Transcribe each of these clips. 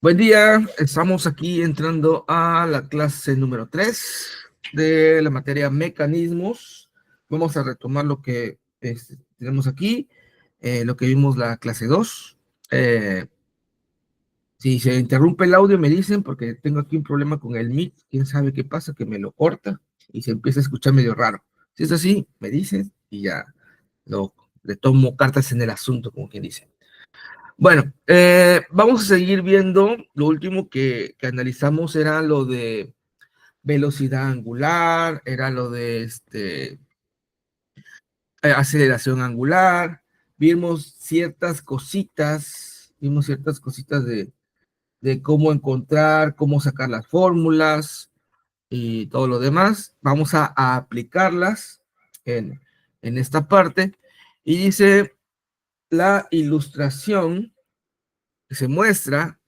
Buen día, estamos aquí entrando a la clase número 3 de la materia mecanismos. Vamos a retomar lo que tenemos aquí, lo que vimos la clase 2. Si se interrumpe el audio me dicen porque tengo aquí un problema con el Meet, quién sabe qué pasa, que me lo corta y se empieza a escuchar medio raro. Si es así, me dicen y ya le tomo cartas en el asunto, como quien dice. Bueno, vamos a seguir viendo. Lo último que analizamos era lo de velocidad angular, era lo de aceleración angular. Vimos ciertas cositas de cómo encontrar, cómo sacar las fórmulas y todo lo demás. Vamos a aplicarlas en esta parte. Y dice la ilustración que se muestra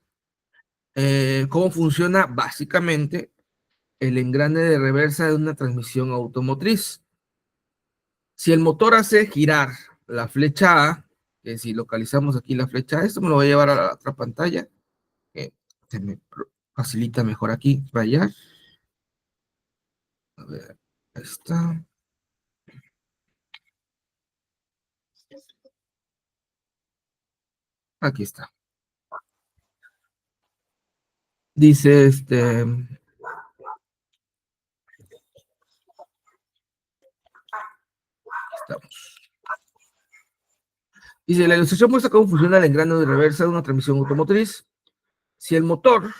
cómo funciona básicamente el engrane de reversa de una transmisión automotriz. Si el motor hace girar la flecha A, que si localizamos aquí la flecha A, esto me lo voy a llevar a la otra pantalla, que se me facilita mejor aquí rayar. A ver, ahí está. Aquí está. Dice estamos. Dice, la ilustración muestra cómo funciona el engrane de reversa de una transmisión automotriz. Si el motor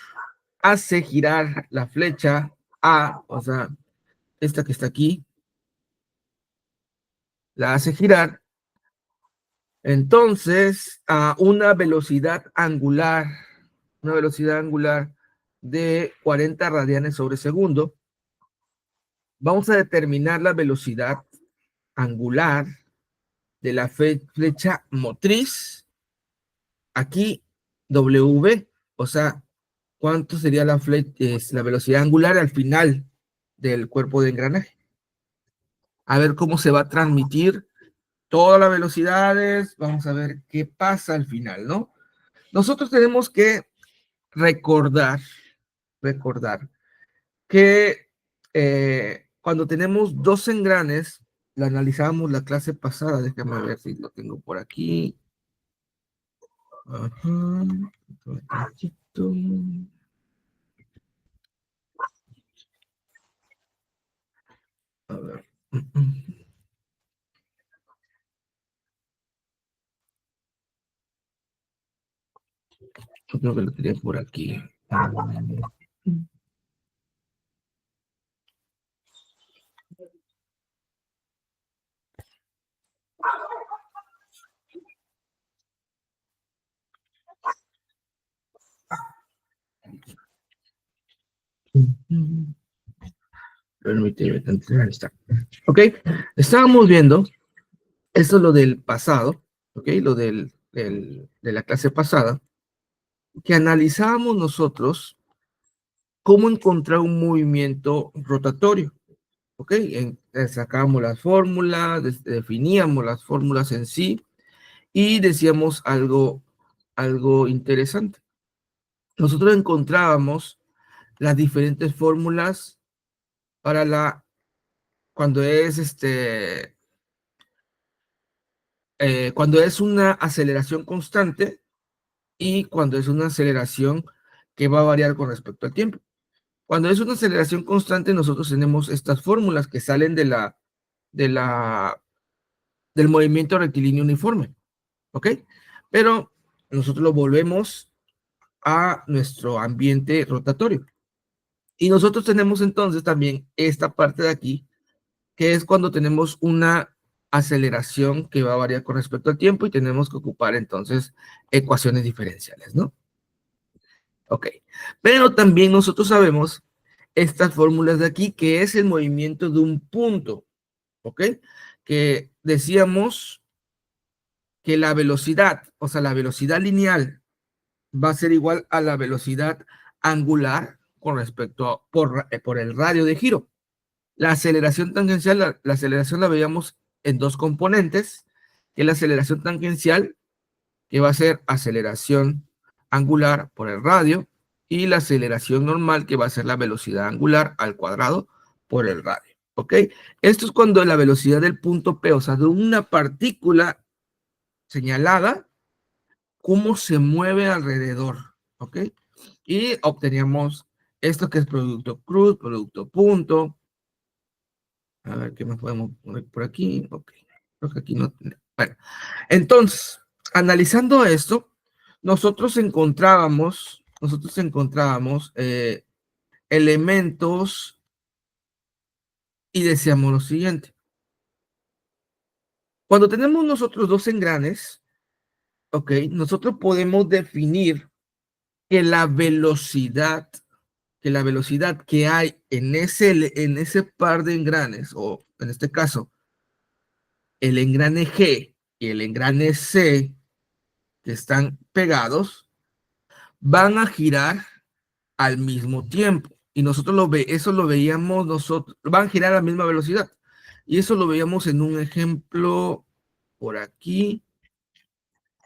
hace girar la flecha A, o sea, esta que está aquí, la hace girar, entonces a una velocidad angular de 40 radianes sobre segundo, vamos a determinar la velocidad angular de la flecha motriz, aquí W, o sea, ¿cuánto sería la velocidad angular al final del cuerpo de engranaje? A ver cómo se va a transmitir todas las velocidades, vamos a ver qué pasa al final, ¿no? Nosotros tenemos que recordar que cuando tenemos dos engranes, la analizamos la clase pasada, déjame ver si lo tengo por aquí. Ajá, a ver. Yo creo que lo tenía por aquí. Permíteme, ahí está. Ok, estábamos viendo, esto es lo del pasado, ok, lo de la clase pasada, que analizábamos nosotros cómo encontrar un movimiento rotatorio. ¿Ok? Sacábamos las fórmulas, definíamos las fórmulas en sí y decíamos algo interesante. Nosotros encontrábamos las diferentes fórmulas para cuando cuando es una aceleración constante y cuando es una aceleración que va a variar con respecto al tiempo. Cuando es una aceleración constante, nosotros tenemos estas fórmulas que salen de la, del movimiento rectilíneo uniforme, ¿ok? Pero nosotros lo volvemos a nuestro ambiente rotatorio. Y nosotros tenemos entonces también esta parte de aquí, que es cuando tenemos una aceleración que va a variar con respecto al tiempo y tenemos que ocupar entonces ecuaciones diferenciales, ¿no? Ok. Pero también nosotros sabemos estas fórmulas de aquí, que es el movimiento de un punto, ¿ok? Que decíamos que la velocidad, o sea, la velocidad lineal va a ser igual a la velocidad angular con respecto por el radio de giro. La aceleración tangencial, la aceleración la veíamos en dos componentes, que es la aceleración tangencial, que va a ser aceleración angular por el radio y la aceleración normal, que va a ser la velocidad angular al cuadrado por el radio. ¿Ok? Esto es cuando la velocidad del punto P, o sea, de una partícula señalada, cómo se mueve alrededor. ¿Ok? Y obteníamos esto que es producto cruz, producto punto. A ver, ¿qué más podemos poner por aquí? Ok, creo que aquí no. Bueno, entonces, analizando esto, nosotros encontrábamos elementos y decíamos lo siguiente. Cuando tenemos nosotros dos engranes, ok, nosotros podemos definir que la velocidad que hay en ese par de engranes, o en este caso, el engrane G y el engrane C, que están pegados, van a girar al mismo tiempo. Y eso lo veíamos nosotros, van a girar a la misma velocidad. Y eso lo veíamos en un ejemplo por aquí,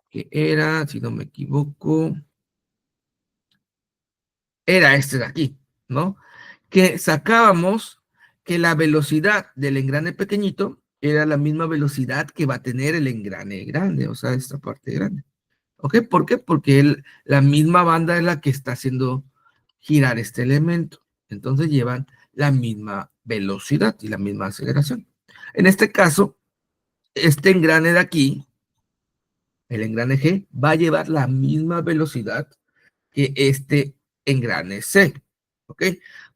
que era, si no me equivoco, era este de aquí, ¿no? Que sacábamos que la velocidad del engrane pequeñito era la misma velocidad que va a tener el engrane grande, o sea, esta parte grande. ¿Ok? ¿Por qué? Porque la misma banda es la que está haciendo girar este elemento. Entonces llevan la misma velocidad y la misma aceleración. En este caso, este engrane de aquí, el engrane G, va a llevar la misma velocidad que este engrane C. ¿Ok?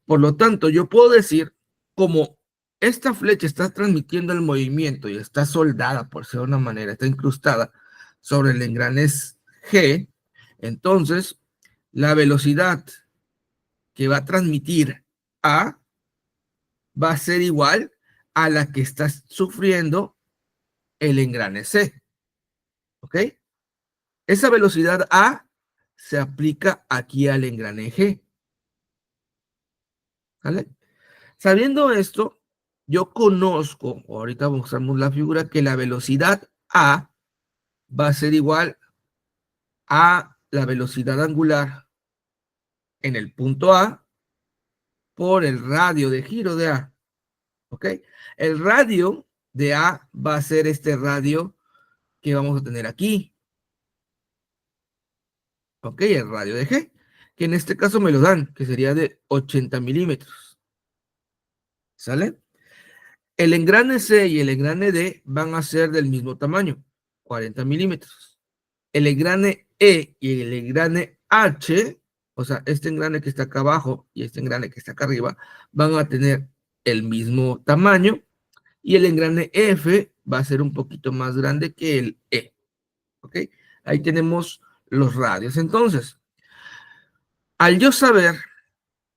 Por lo tanto, yo puedo decir, como esta flecha está transmitiendo el movimiento y está soldada, por decirlo de una manera, está incrustada sobre el engrane G, entonces la velocidad que va a transmitir A va a ser igual a la que está sufriendo el engrane C. ¿Ok? Esa velocidad A se aplica aquí al engrane G. ¿Vale? Sabiendo esto, yo conozco, ahorita mostramos la figura, que la velocidad A va a ser igual a la velocidad angular en el punto A por el radio de giro de A. ¿Ok? El radio de A va a ser este radio que vamos a tener aquí. ¿Ok? El radio de G, que en este caso me lo dan, que sería de 80 milímetros. ¿Sale? El engrane C y el engrane D van a ser del mismo tamaño, 40 milímetros. El engrane E y el engrane H, o sea, este engrane que está acá abajo y este engrane que está acá arriba, van a tener el mismo tamaño, y el engrane F va a ser un poquito más grande que el E. ¿Ok? Ahí tenemos los radios. Entonces, al yo saber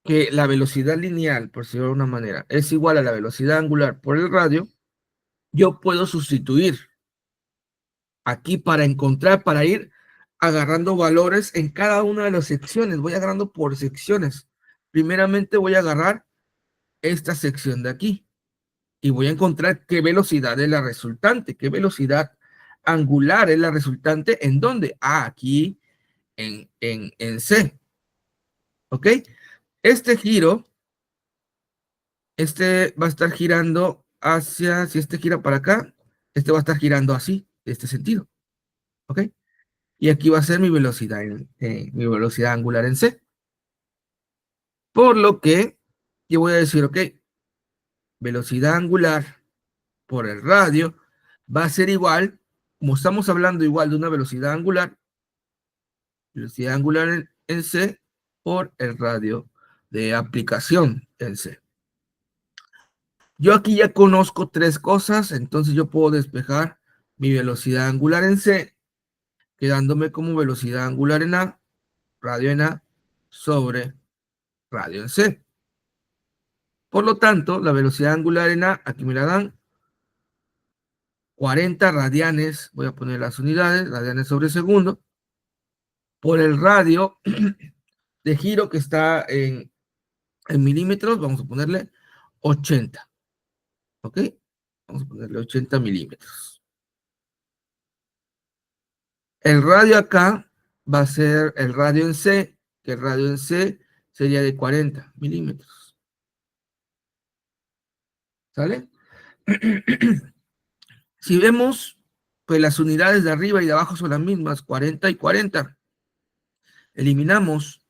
que la velocidad lineal, por decirlo de una manera, es igual a la velocidad angular por el radio, yo puedo sustituir aquí para ir agarrando valores en cada una de las secciones. Voy agarrando por secciones. Primeramente voy a agarrar esta sección de aquí y voy a encontrar qué velocidad es la resultante, qué velocidad angular es la resultante, ¿en dónde? Aquí en C. ¿Ok? Este giro, este va a estar girando hacia, si este gira para acá, este va a estar girando así, de este sentido. ¿Ok? Y aquí va a ser mi velocidad angular en C. Por lo que yo voy a decir, ok, velocidad angular por el radio va a ser igual, como estamos hablando igual de una velocidad angular en C por el radio de aplicación en C. Yo aquí ya conozco tres cosas, entonces yo puedo despejar mi velocidad angular en C, quedándome como velocidad angular en A, radio en A, sobre radio en C. Por lo tanto, la velocidad angular en A, aquí me la dan, 40 radianes, voy a poner las unidades, radianes sobre segundo, por el radio de giro que está en milímetros, vamos a ponerle 80, ¿ok? Vamos a ponerle 80 milímetros. El radio acá va a ser el radio en C, que el radio en C sería de 40 milímetros. ¿Sale? Si vemos, pues las unidades de arriba y de abajo son las mismas, 40 y 40. Eliminamos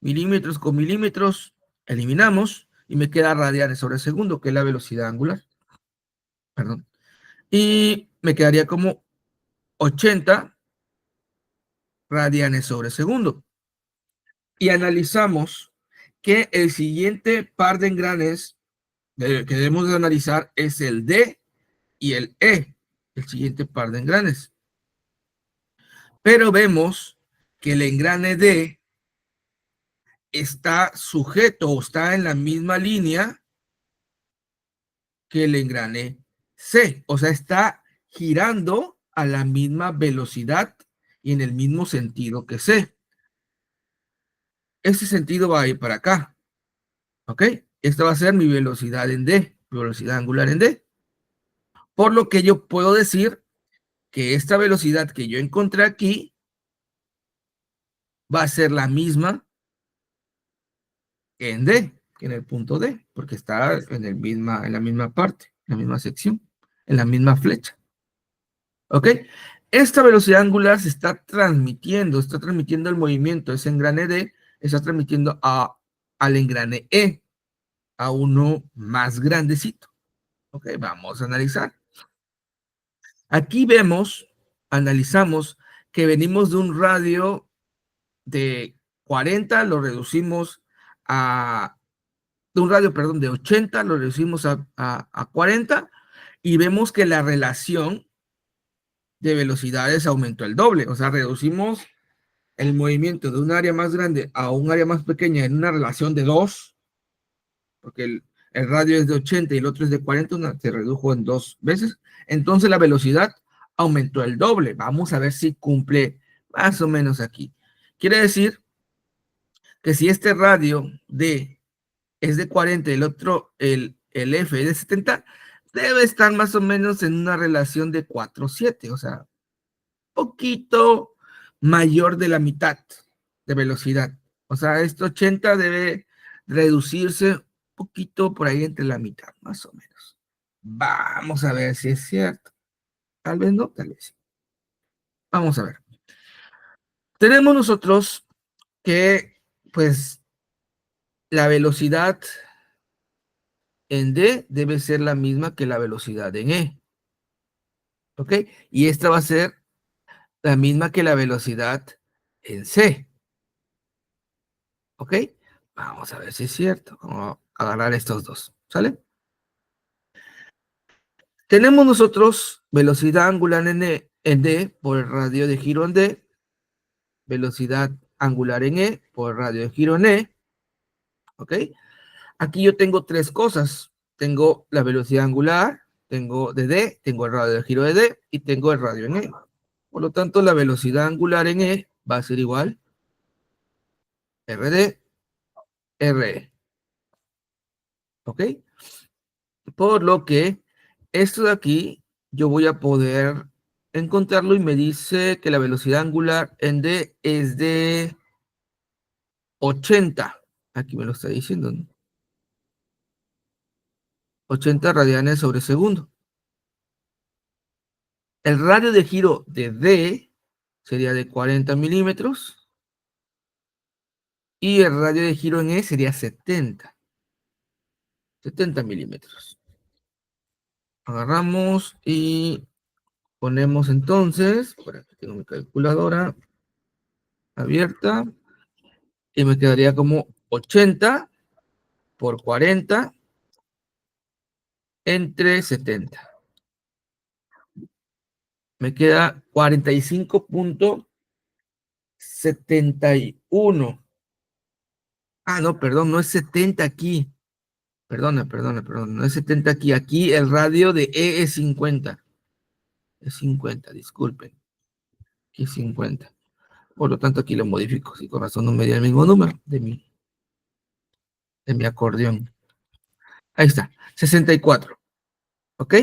milímetros con milímetros, eliminamos y me queda radianes sobre segundo, que es la velocidad angular. Perdón. Y me quedaría como 80 radianes sobre segundo. Y analizamos que el siguiente par de engranes que debemos de analizar es el D y el E, el siguiente par de engranes. Pero vemos que el engrane D está sujeto o está en la misma línea que el engrane C, o sea, está girando a la misma velocidad y en el mismo sentido que C. Ese sentido va a ir para acá, ¿ok? Esta va a ser mi velocidad en D, mi velocidad angular en D. Por lo que yo puedo decir que esta velocidad que yo encontré aquí va a ser la misma que en D, que en el punto D, porque está en la misma parte, en la misma sección, en la misma flecha. ¿Ok? Esta velocidad angular se está transmitiendo el movimiento, ese engrane D, está transmitiendo al engrane E, a uno más grandecito. ¿Ok? Vamos a analizar. Aquí vemos, analizamos que venimos de un radio de 40, lo reducimos de un radio, perdón, de 80, lo reducimos a 40 y vemos que la relación de velocidades aumentó el doble, o sea, reducimos el movimiento de un área más grande a un área más pequeña en una relación de 2, porque el radio es de 80 y el otro es de 40, se redujo en 2 veces, entonces la velocidad aumentó el doble. Vamos a ver si cumple más o menos aquí. Quiere decir que si este radio D es de 40 y el otro, el F es de 70, debe estar más o menos en una relación de 4,7, o sea, poquito mayor de la mitad de velocidad. O sea, este 80 debe reducirse un poquito por ahí entre la mitad, más o menos. Vamos a ver si es cierto. Tal vez no, tal vez sí. Vamos a ver. Tenemos nosotros que, pues, la velocidad en D debe ser la misma que la velocidad en E. ¿Ok? Y esta va a ser la misma que la velocidad en C. ¿Ok? Vamos a ver si es cierto. Vamos a agarrar estos dos. ¿Sale? Tenemos nosotros velocidad angular en D por el radio de giro en D, velocidad angular en E por el radio de giro en E. ¿Ok? Aquí yo tengo tres cosas. Tengo la velocidad angular, tengo de D, tengo el radio de giro de D y tengo el radio en E. Por lo tanto, la velocidad angular en E va a ser igual RD, RE. ¿Ok? Por lo que esto de aquí yo voy a poder encontrarlo y me dice que la velocidad angular en D es de 80. Aquí me lo está diciendo, ¿no? 80 radianes sobre segundo. El radio de giro de D sería de 40 milímetros y el radio de giro en E sería 70 milímetros. Agarramos y ponemos entonces, por aquí tengo mi calculadora abierta, y me quedaría como 80 por 40 entre 70. Me queda 45,71. Ah, no, perdón, no es 70 aquí. Perdona, no es 70 aquí. Aquí el radio de E es 50. Es 50, disculpen. Aquí es 50. Por lo tanto, aquí lo modifico. Si con razón no me dio el mismo número de mi acordeón. Ahí está, 64. ¿Ok?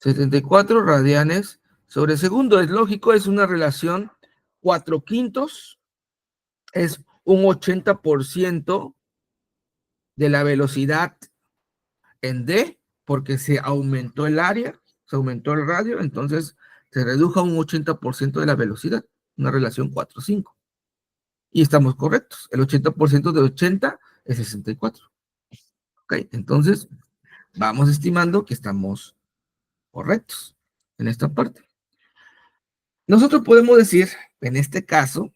74 radianes sobre segundo. Es lógico, es una relación 4/5, es un 80% de la velocidad en D, porque se aumentó el área, se aumentó el radio, entonces se redujo un 80% de la velocidad, una relación 4/5. Y estamos correctos, el 80% de 80 es 64. Ok, entonces vamos estimando que estamos correctos en esta parte. Nosotros podemos decir, en este caso,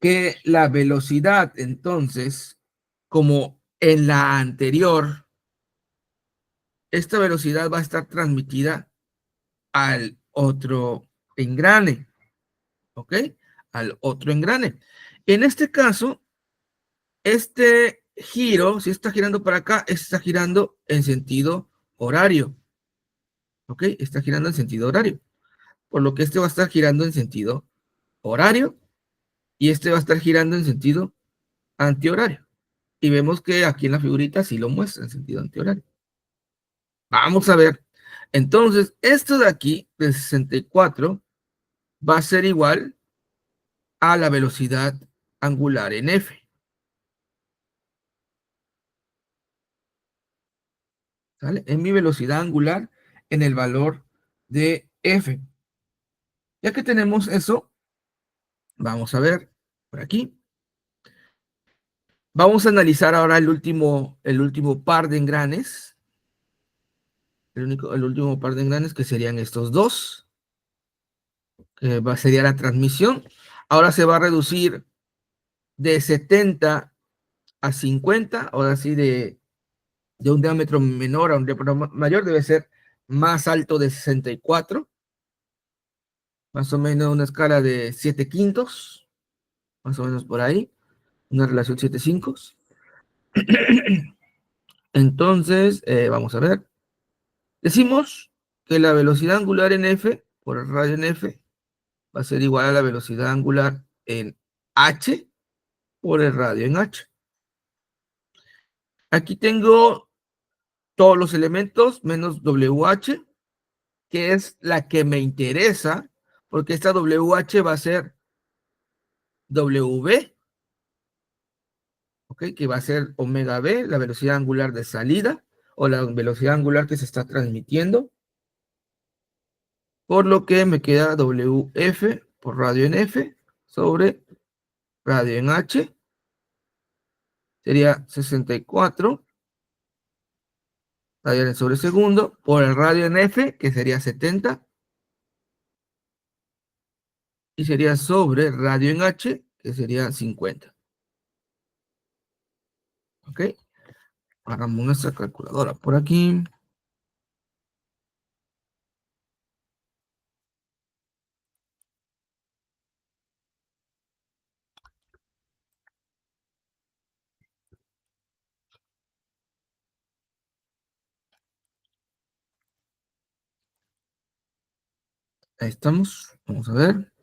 que la velocidad, entonces, como en la anterior, esta velocidad va a estar transmitida al otro engrane, ¿ok? Al otro engrane. En este caso, este giro, si está girando para acá, está girando en sentido horario, ¿ok? Está girando en sentido horario. Por lo que este va a estar girando en sentido horario y este va a estar girando en sentido antihorario. Y vemos que aquí en la figurita sí lo muestra en sentido antihorario. Vamos a ver. Entonces, esto de aquí, de 64, va a ser igual a la velocidad angular en F. ¿Sale? En mi velocidad angular en el valor de F. Ya que tenemos eso, vamos a ver por aquí. Vamos a analizar ahora el último par de engranes. El último par de engranes que serían estos dos. Que sería la transmisión. Ahora se va a reducir de 70 a 50. Ahora sí de un diámetro menor a un diámetro mayor debe ser más alto de 64. Más o menos una escala de 7/5. Más o menos por ahí. Una relación 7/5. Entonces, vamos a ver. Decimos que la velocidad angular en F por el radio en F va a ser igual a la velocidad angular en H por el radio en H. Aquí tengo todos los elementos menos WH, que es la que me interesa, porque esta WH va a ser W, ¿ok? Que va a ser omega B, la velocidad angular de salida, o la velocidad angular que se está transmitiendo, por lo que me queda WF por radio en F sobre radio en H, sería 64 radianes sobre segundo, por el radio en F, que sería 70, y sería sobre radio en H, que sería 50. ¿Ok? Hagamos nuestra calculadora por aquí. Ahí estamos. Vamos a ver.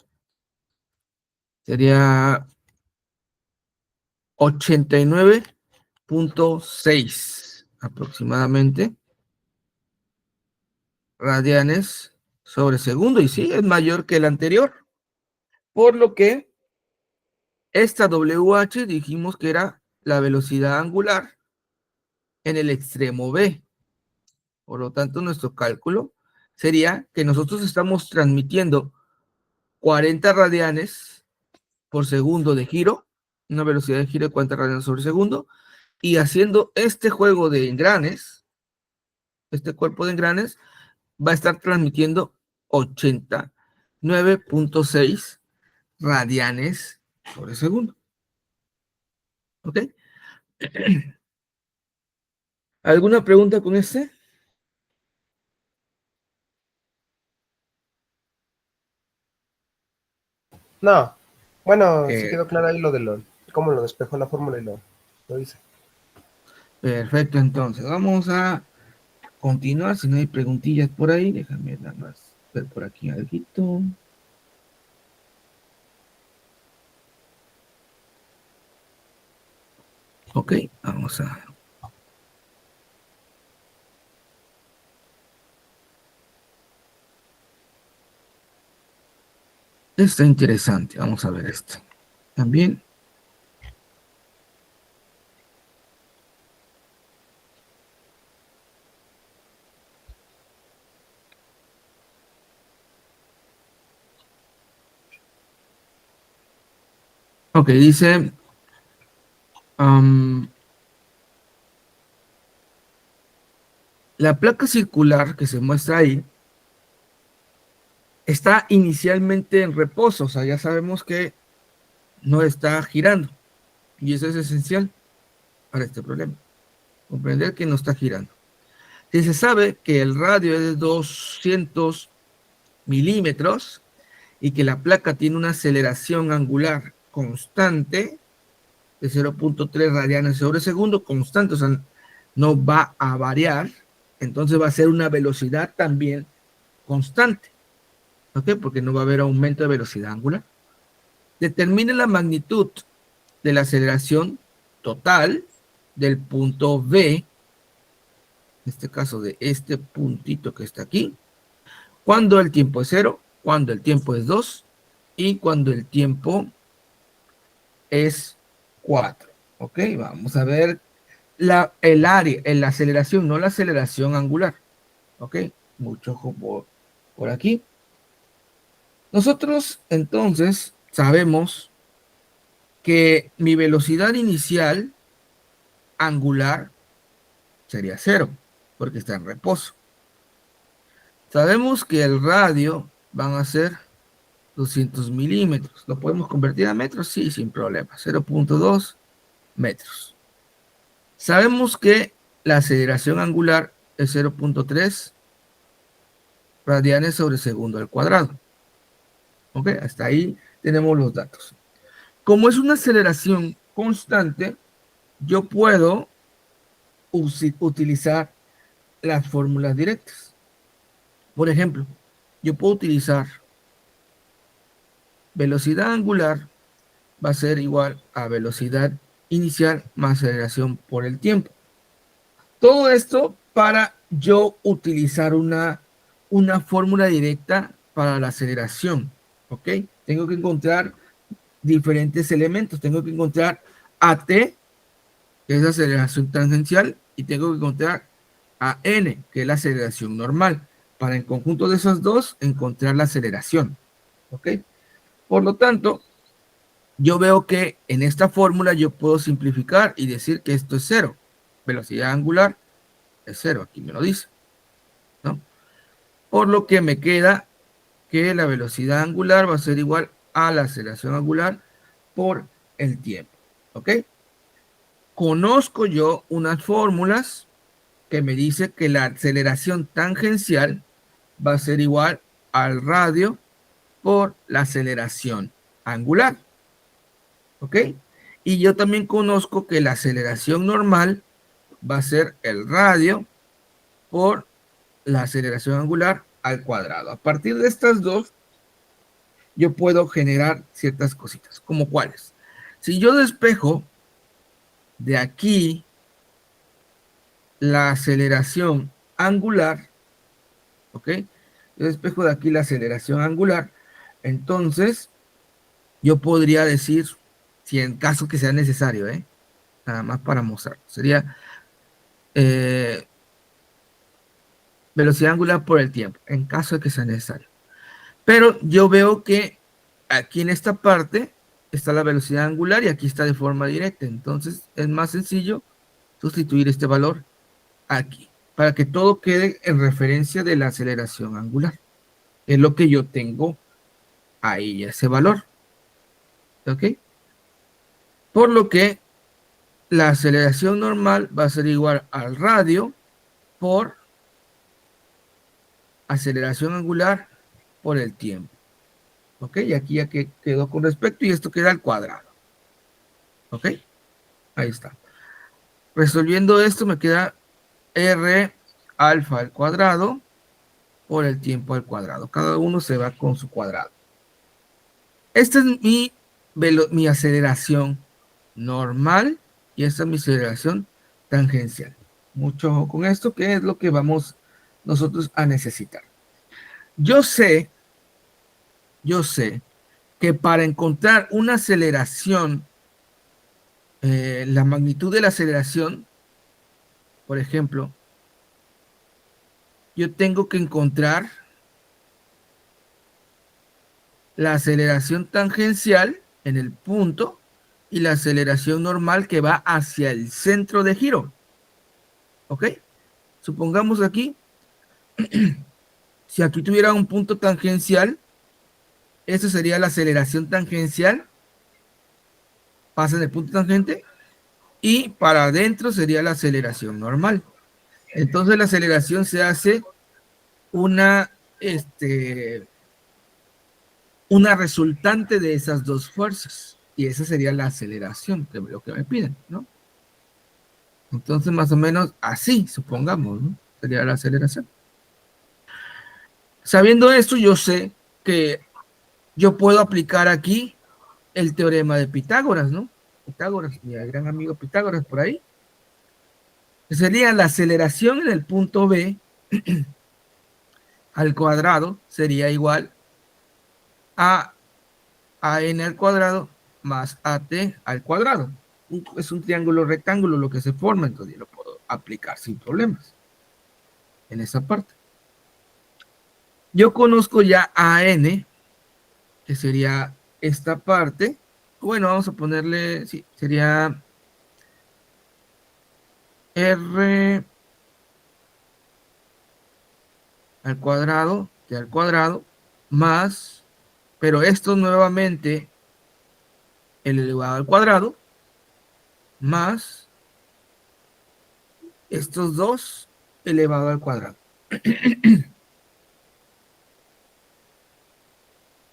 Sería 89.6 aproximadamente radianes sobre segundo. Y sí, es mayor que el anterior. Por lo que esta WH dijimos que era la velocidad angular en el extremo B. Por lo tanto, nuestro cálculo sería que nosotros estamos transmitiendo 40 radianes por segundo de giro, una velocidad de giro de 40 radianes sobre segundo, y haciendo este juego de engranes, este cuerpo de engranes, va a estar transmitiendo 89.6 radianes sobre segundo. ¿Ok? ¿Alguna pregunta con este? No. Bueno, sí Eh, quedó claro ahí lo de cómo lo despejó la fórmula y lo hice. Perfecto, entonces vamos a continuar. Si no hay preguntillas por ahí, déjame nada más ver por aquí algo. Ok, vamos a... Está interesante. Vamos a ver esto. También. Ok, dice, la placa circular que se muestra ahí está inicialmente en reposo, o sea, ya sabemos que no está girando, y eso es esencial para este problema, comprender que no está girando. Si se sabe que el radio es de 200 milímetros y que la placa tiene una aceleración angular constante de 0.3 radianes sobre segundo, constante, o sea, no va a variar, entonces va a ser una velocidad también constante, ¿ok? Porque no va a haber aumento de velocidad angular. Determine la magnitud de la aceleración total del punto B, en este caso de este puntito que está aquí, cuando el tiempo es 0, cuando el tiempo es 2 y cuando el tiempo es 4. ¿Ok? Vamos a ver el área, la aceleración, no la aceleración angular. ¿Ok? Mucho ojo por aquí. Nosotros entonces sabemos que mi velocidad inicial angular sería 0, porque está en reposo. Sabemos que el radio van a ser 200 milímetros. ¿Lo podemos convertir a metros? Sí, sin problema. 0.2 metros. Sabemos que la aceleración angular es 0.3 radianes sobre segundo al cuadrado. ¿Ok? Hasta ahí tenemos los datos. Como es una aceleración constante, yo puedo utilizar las fórmulas directas. Por ejemplo, yo puedo utilizar velocidad angular va a ser igual a velocidad inicial más aceleración por el tiempo. Todo esto para yo utilizar una fórmula directa para la aceleración, ¿ok? Tengo que encontrar diferentes elementos. Tengo que encontrar AT, que es la aceleración tangencial, y tengo que encontrar a N, que es la aceleración normal, para en conjunto de esos dos encontrar la aceleración, ¿ok? Por lo tanto, yo veo que en esta fórmula yo puedo simplificar y decir que esto es 0. Velocidad angular es 0, aquí me lo dice, ¿no? Por lo que me queda que la velocidad angular va a ser igual a la aceleración angular por el tiempo, ¿ok? Conozco yo unas fórmulas que me dice que la aceleración tangencial va a ser igual al radio por la aceleración angular, ¿ok? Y yo también conozco que la aceleración normal va a ser el radio por la aceleración angular al cuadrado. A partir de estas dos, yo puedo generar ciertas cositas, como cuáles. Si yo despejo de aquí la aceleración angular, ¿ok? Yo despejo de aquí la aceleración angular, entonces yo podría decir, si en caso que sea necesario, nada más para mostrar, sería velocidad angular por el tiempo, en caso de que sea necesario. Pero yo veo que aquí en esta parte está la velocidad angular y aquí está de forma directa. Entonces es más sencillo sustituir este valor aquí para que todo quede en referencia de la aceleración angular. Es lo que yo tengo ahí, ese valor. ¿Ok? Por lo que la aceleración normal va a ser igual al radio por aceleración angular por el tiempo. ¿Ok? Y aquí ya quedó con respecto y esto queda al cuadrado. ¿Ok? Ahí está. Resolviendo esto me queda R alfa al cuadrado por el tiempo al cuadrado. Cada uno se va con su cuadrado. Esta es mi aceleración normal y esta es mi aceleración tangencial. Mucho ojo con esto, que es lo que vamos nosotros a necesitar. Yo sé que para encontrar una aceleración, la magnitud de la aceleración, por ejemplo, yo tengo que encontrar la aceleración tangencial en el punto y la aceleración normal que va hacia el centro de giro. ¿Ok? Supongamos aquí, si aquí tuviera un punto tangencial, esa sería la aceleración tangencial, pasa en el punto tangente, y para adentro sería la aceleración normal. Entonces la aceleración se hace una, una resultante de esas dos fuerzas, y esa sería la aceleración, que es lo que me piden, ¿no? Entonces más o menos así, supongamos, ¿no? Sería la aceleración. Sabiendo esto, yo sé que yo puedo aplicar aquí el teorema de Pitágoras, ¿no? Pitágoras, mi gran amigo Pitágoras por ahí. Sería la aceleración en el punto B al cuadrado, sería igual a n al cuadrado más at al cuadrado. Es un triángulo rectángulo lo que se forma, entonces yo lo puedo aplicar sin problemas en esa parte. Yo conozco ya a n, que sería esta parte. Bueno, vamos a ponerle, sí, sería r al cuadrado, t al cuadrado, más, pero esto nuevamente, el elevado al cuadrado, más estos dos elevado al cuadrado.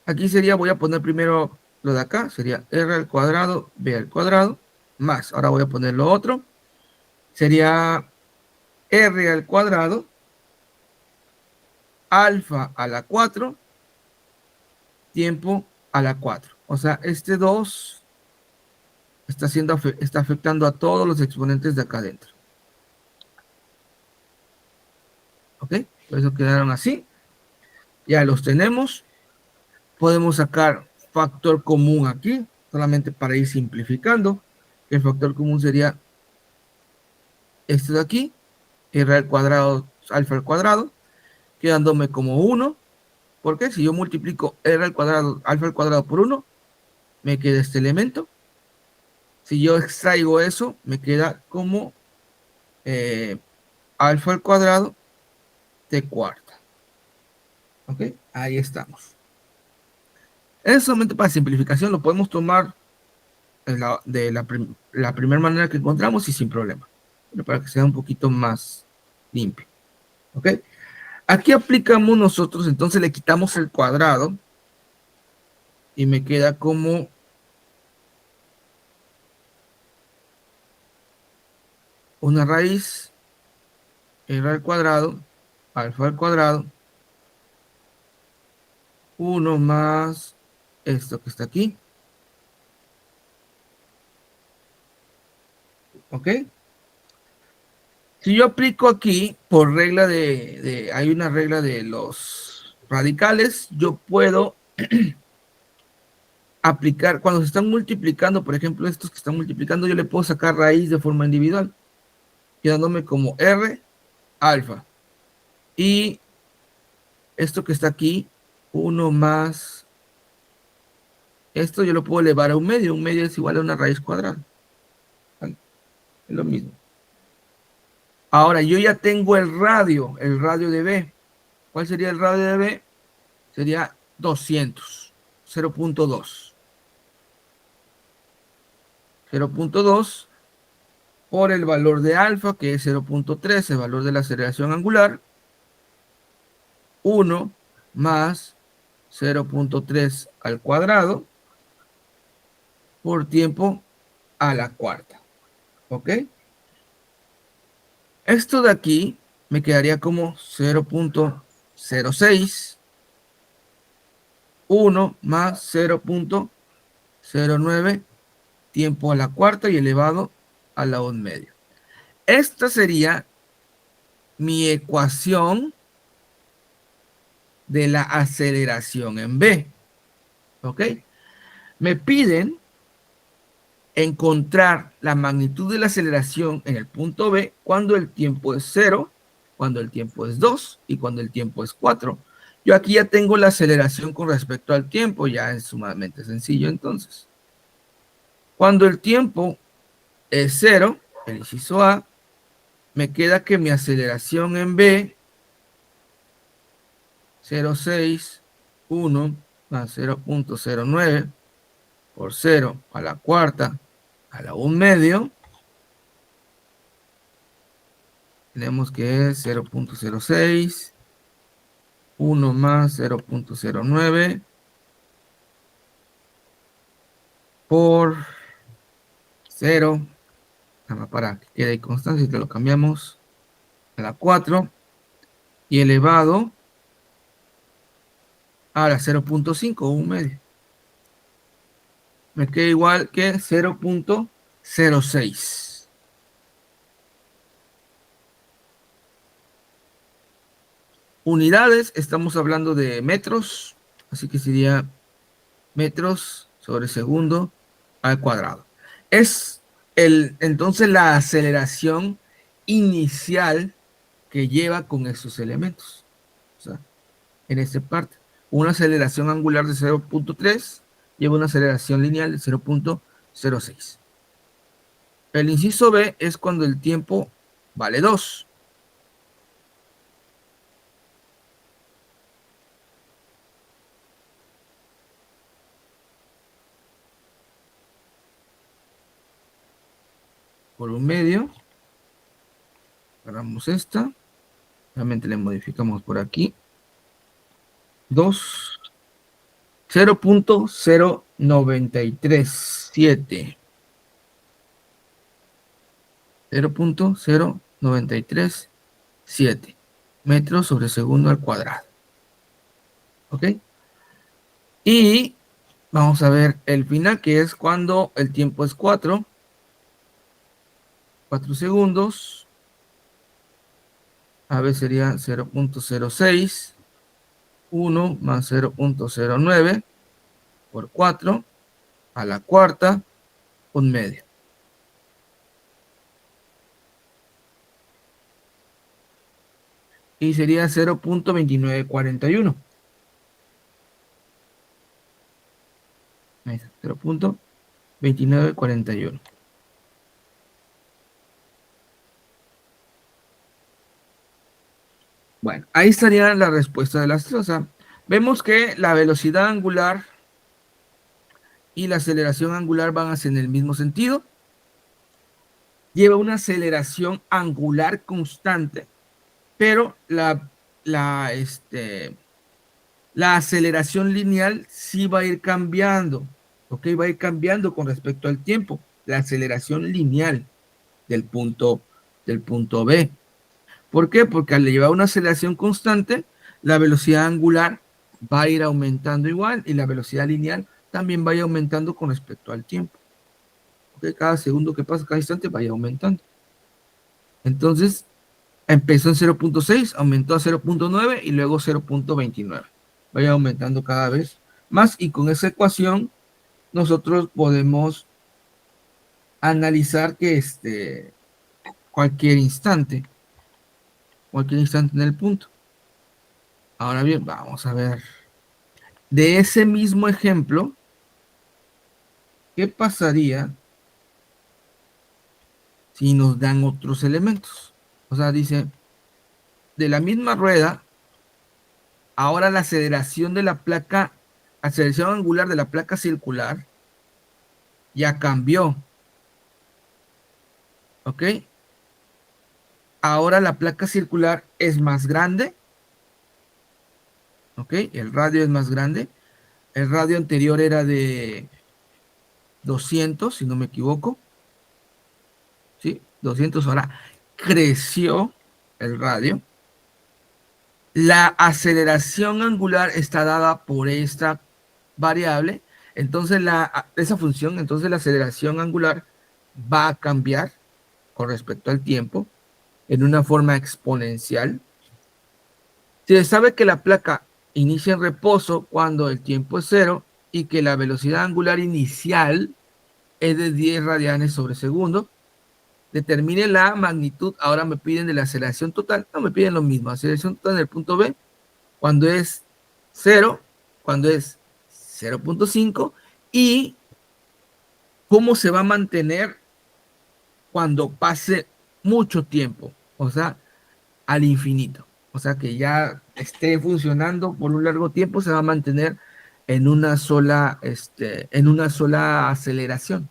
Aquí sería, voy a poner primero lo de acá, sería r al cuadrado, b al cuadrado, más, ahora voy a poner lo otro, sería r al cuadrado, alfa a la 4, tiempo a la 4. O sea, este 2 está afectando a todos los exponentes de acá adentro. ¿Ok? Por eso quedaron así. Ya los tenemos. Podemos sacar factor común aquí, solamente para ir simplificando. El factor común sería este de aquí, r al cuadrado, alfa al cuadrado, quedándome como 1. Porque si yo multiplico r al cuadrado, alfa al cuadrado por 1, me queda este elemento. Si yo extraigo eso, me queda como alfa al cuadrado t cuarta. ¿Ok? Ahí estamos. Es solamente para simplificación, lo podemos tomar de la primera manera que encontramos y sin problema. Pero para que sea un poquito más limpio. ¿Ok? Aquí aplicamos nosotros, entonces le quitamos el cuadrado y me queda como una raíz r al cuadrado, alfa al cuadrado, 1 más esto que está aquí. ¿Ok? Si yo aplico aquí por regla hay una regla de los radicales, yo puedo aplicar, cuando se están multiplicando, por ejemplo, estos que están multiplicando, yo le puedo sacar raíz de forma individual, quedándome como r alfa. Y esto que está aquí, 1 más esto, yo lo puedo elevar a un medio es igual a una raíz cuadrada. ¿Vale? Es lo mismo. Ahora, yo ya tengo el radio de B. ¿Cuál sería el radio de B? Sería 200, 0.2. 0.2 por el valor de alfa, que es 0.3, el valor de la aceleración angular, 1 más 0.3 al cuadrado por tiempo a la cuarta. ¿Ok? Esto de aquí me quedaría como 0.06, 1 más 0.09 tiempo a la cuarta y elevado a la 1/2. Esta sería mi ecuación de la aceleración en B. ¿Ok? Me piden encontrar la magnitud de la aceleración en el punto B cuando el tiempo es 0, cuando el tiempo es 2 y cuando el tiempo es 4. Yo aquí ya tengo la aceleración con respecto al tiempo, ya es sumamente sencillo entonces. Cuando el tiempo es 0, el inciso A, me queda que mi aceleración en B, 0,61 más 0,09 por 0 a la cuarta a la 1 medio, tenemos que es 0,06, 1 más 0,09 por 0, para que quede constante, si te lo cambiamos a la 4 y elevado a la 0,5, 1 medio. Me queda igual que 0,06. Unidades, estamos hablando de metros, así que sería metros sobre segundo al cuadrado. Es entonces la aceleración inicial que lleva con esos elementos. O sea, en esta parte, una aceleración angular de 0,3 lleva una aceleración lineal de 0,06. El inciso B es cuando el tiempo vale 2. Por 1 medio. Agarramos esta. Realmente le modificamos por aquí. 2. 0,0937. 0,0937 metros sobre segundo al cuadrado. ¿Ok? Y vamos a ver el final, que es cuando el tiempo es 4 segundos. A ver, sería 0,06. 1 más 0,09 por 4 a la cuarta, 1 medio. Y sería 0,2941. 0,2941. Bueno, ahí estaría la respuesta de las tres. O sea, vemos que la velocidad angular y la aceleración angular van hacia en el mismo sentido. Lleva una aceleración angular constante, pero la aceleración lineal sí va a ir cambiando, ¿ok? Va a ir cambiando con respecto al tiempo, la aceleración lineal del punto B. ¿Por qué? Porque al llevar una aceleración constante, la velocidad angular va a ir aumentando igual y la velocidad lineal también va a ir aumentando con respecto al tiempo. ¿Ok? Cada segundo que pasa, cada instante va a ir aumentando. Entonces, empezó en 0,6, aumentó a 0,9 y luego 0,29. Vaya aumentando cada vez más y con esa ecuación nosotros podemos analizar que cualquier instante en el punto. Ahora bien, vamos a ver. De ese mismo ejemplo, ¿qué pasaría si nos dan otros elementos? O sea, dice, de la misma rueda, ahora la aceleración de la placa, aceleración angular de la placa circular, ya cambió. ¿Ok? Ahora la placa circular es más grande. ¿Ok? El radio es más grande. El radio anterior era de 200, si no me equivoco. ¿Sí? 200, ahora creció el radio. La aceleración angular está dada por esta variable. Entonces, esa función, entonces la aceleración angular va a cambiar con respecto al tiempo en una forma exponencial. Se sabe que la placa inicia en reposo cuando el tiempo es 0 y que la velocidad angular inicial es de 10 radianes sobre segundo. Determine la magnitud. Ahora me piden de la aceleración total. No, me piden lo mismo. Aceleración total en el punto B, cuando es 0, cuando es 0.5, y cómo se va a mantener cuando pase mucho tiempo, o sea, al infinito. O sea, que ya esté funcionando por un largo tiempo, se va a mantener en una sola aceleración.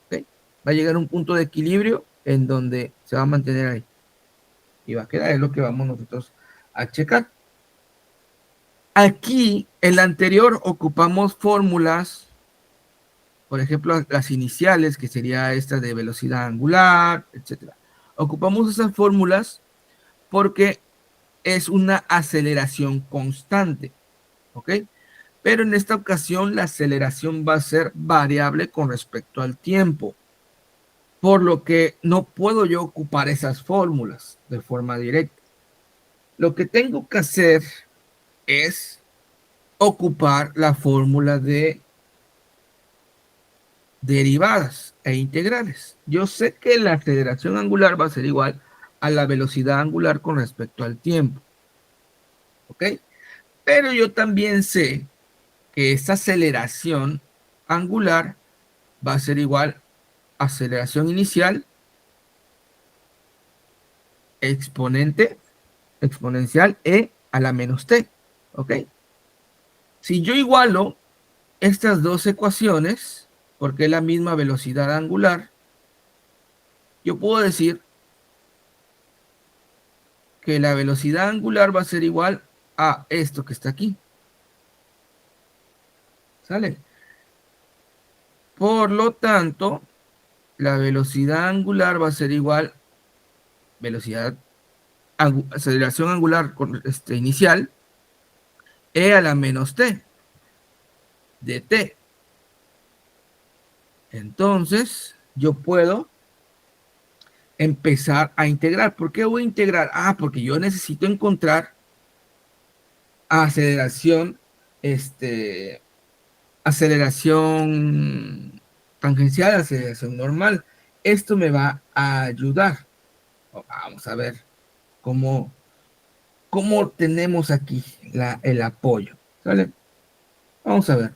¿Ok? Va a llegar a un punto de equilibrio en donde se va a mantener ahí. Y va a quedar, es lo que vamos nosotros a checar. Aquí, en la anterior, ocupamos fórmulas, por ejemplo, las iniciales, que sería esta de velocidad angular, etcétera. Ocupamos esas fórmulas porque es una aceleración constante, ¿ok? Pero en esta ocasión la aceleración va a ser variable con respecto al tiempo, por lo que no puedo yo ocupar esas fórmulas de forma directa. Lo que tengo que hacer es ocupar la fórmula de derivadas e integrales. Yo sé que la aceleración angular va a ser igual a la velocidad angular con respecto al tiempo, ¿ok? Pero yo también sé que esa aceleración angular va a ser igual a aceleración inicial exponente, exponencial e a la menos t, ¿ok? Si yo igualo estas dos ecuaciones, porque es la misma velocidad angular, yo puedo decir que la velocidad angular va a ser igual a esto que está aquí. ¿Sale? Por lo tanto, la velocidad angular va a ser igual velocidad, aceleración angular inicial, e a la menos t de t. Entonces, yo puedo empezar a integrar. ¿Por qué voy a integrar? Ah, porque yo necesito encontrar aceleración, aceleración tangencial, aceleración normal. Esto me va a ayudar. Vamos a ver cómo, cómo tenemos aquí el apoyo. ¿Sale? Vamos a ver.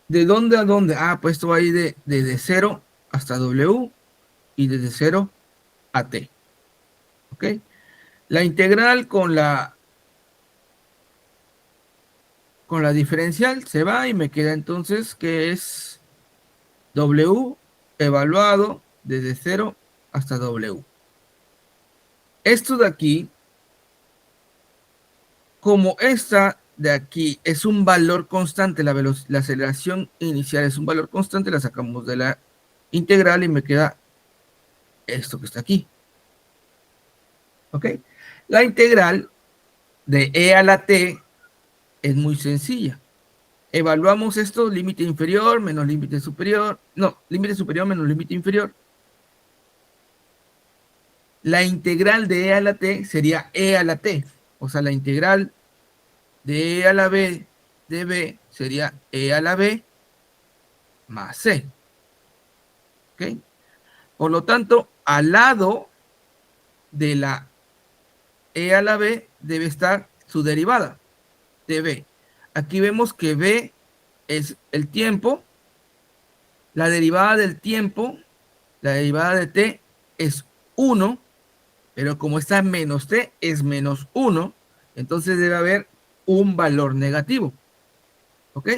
¿De dónde a dónde? Ah, pues esto va a ir desde 0 hasta W y desde 0 a T. ¿Ok? La integral con la diferencial se va y me queda entonces que es W evaluado desde 0 hasta W. Esto de aquí, como esta de aquí es un valor constante, la aceleración inicial es un valor constante, la sacamos de la integral y me queda esto que está aquí. ¿Ok? La integral de e a la t es muy sencilla. Evaluamos esto, límite inferior menos límite superior, no, límite superior menos límite inferior. La integral de e a la t sería e a la t, o sea, la integral de e a la b de b sería e a la b más c. ¿Ok? Por lo tanto, al lado de la e a la b debe estar su derivada de b. Aquí vemos que b es el tiempo, la derivada del tiempo, la derivada de t es 1, pero como está menos t, es menos 1, entonces debe haber un valor negativo. ¿Ok?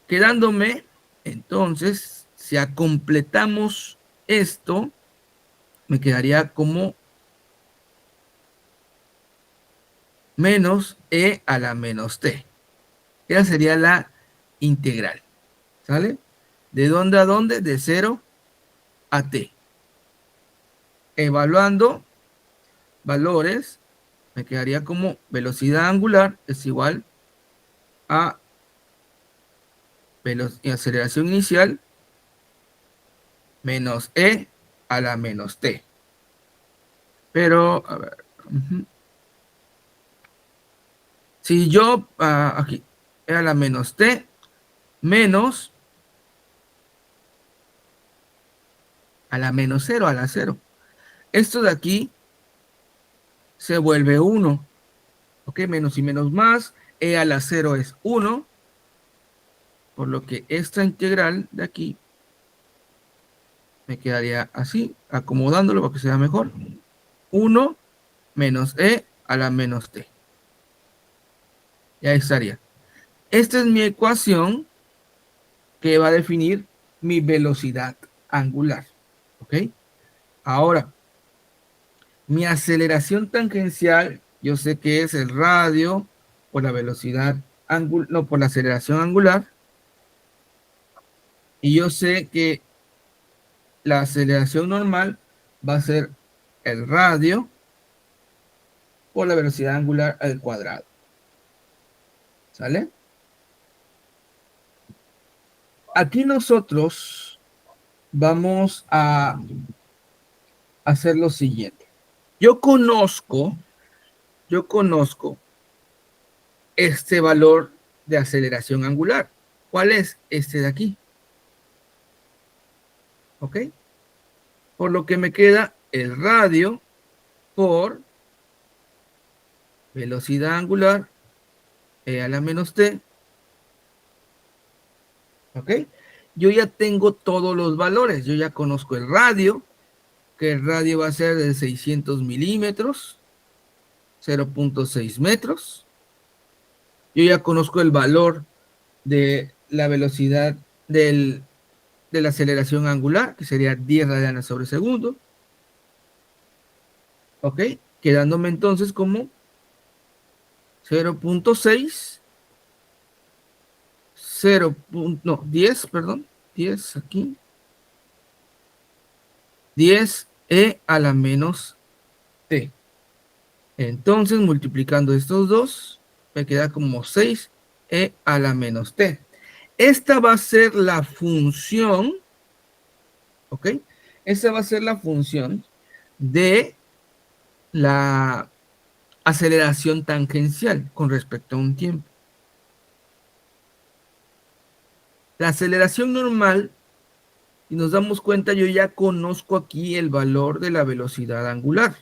Quedándome, entonces, si completamos esto, me quedaría como menos e a la menos t. Esa sería la integral. ¿Sale? ¿De dónde a dónde? De 0 a t. Evaluando valores, me quedaría como velocidad angular es igual a aceleración inicial menos e a la menos t. Pero, a ver. Si yo, aquí, E a la menos T, menos a la menos 0, a la 0. Esto de aquí se vuelve 1. ¿Ok? Menos y menos más. E a la 0 es 1. Por lo que esta integral de aquí me quedaría así, acomodándolo para que sea mejor. 1 menos E a la menos T. Y ahí estaría. Esta es mi ecuación que va a definir mi velocidad angular. ¿Ok? Ahora, mi aceleración tangencial, yo sé que es el radio por la velocidad angular, no, por la aceleración angular. Y yo sé que la aceleración normal va a ser el radio por la velocidad angular al cuadrado. ¿Sale? Aquí nosotros vamos a hacer lo siguiente. Yo conozco este valor de aceleración angular. ¿Cuál es? Este de aquí. ¿Ok? Por lo que me queda el radio por velocidad angular E a la menos T. ¿Ok? Yo ya tengo todos los valores. Yo ya conozco el radio, que el radio va a ser de 600 milímetros, 0.6 metros. Yo ya conozco el valor de la velocidad de la aceleración angular, que sería 10 radianes sobre segundo. ¿Ok? Quedándome entonces como 0.6, 0. No, 10, perdón, 10 aquí. 10 E a la menos T. Entonces, multiplicando estos dos, me queda como 6 E a la menos T. Esta va a ser la función, ¿ok? Esta va a ser la función de la aceleración tangencial con respecto a un tiempo. La aceleración normal, si nos damos cuenta, yo ya conozco aquí el valor de la velocidad angular.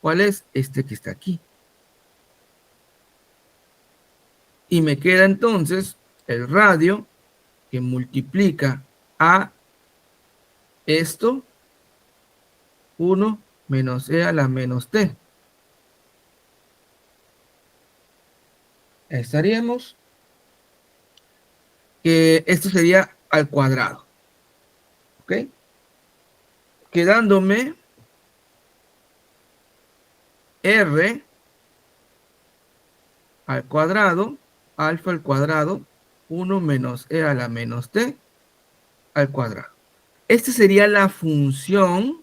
¿Cuál es? Este que está aquí. Y me queda entonces el radio que multiplica a esto, 1 menos E a la menos T. Estaríamos que esto sería al cuadrado. ¿Ok? Quedándome R al cuadrado, alfa al cuadrado, 1 menos E a la menos T al cuadrado. Esta sería la función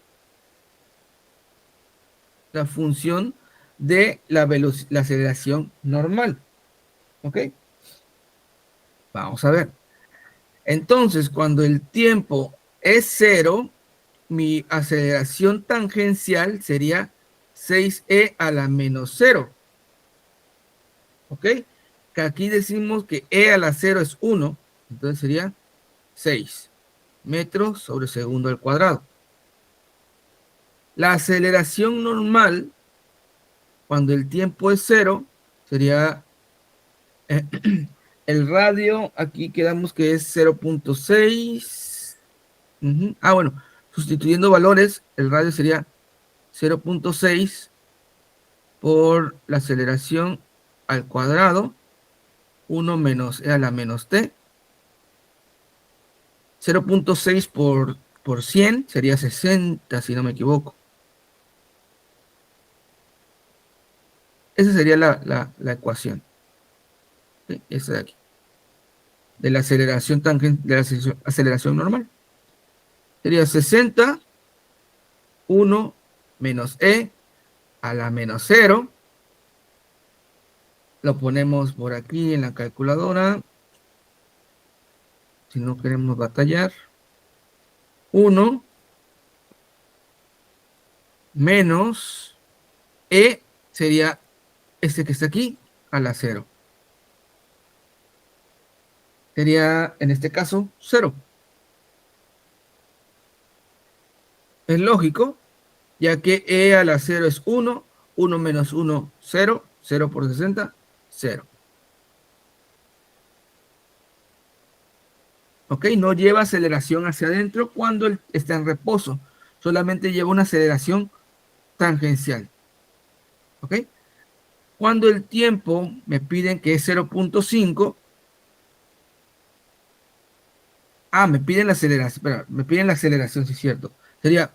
de la aceleración normal. ¿Ok? Vamos a ver. Entonces, cuando el tiempo es 0, mi aceleración tangencial sería 6E a la menos 0. ¿Ok? Que aquí decimos que E a la 0 es 1. Entonces sería 6 metros sobre segundo al cuadrado. La aceleración normal, cuando el tiempo es 0, sería el radio, aquí quedamos que es 0.6. Bueno, sustituyendo valores, el radio sería 0.6 por la aceleración al cuadrado, 1 menos E a la menos T. 0.6 por 100 sería 60, si no me equivoco. Esa sería la ecuación. ¿Sí? Esa de aquí. De la aceleración tangente, de la aceleración normal. Sería 60, 1 menos E a la menos 0. Lo ponemos por aquí en la calculadora. Si no queremos batallar. 1 menos E sería este que está aquí, a la 0. Sería, en este caso, 0. Es lógico, ya que e a la 0 es 1, 1 menos 1, 0, 0 por 60, 0. ¿Ok? No lleva aceleración hacia adentro cuando está en reposo, solamente lleva una aceleración tangencial. ¿Ok? Cuando el tiempo me piden que es 0.5, me piden la aceleración, espera, me piden la aceleración, sí es cierto. Sería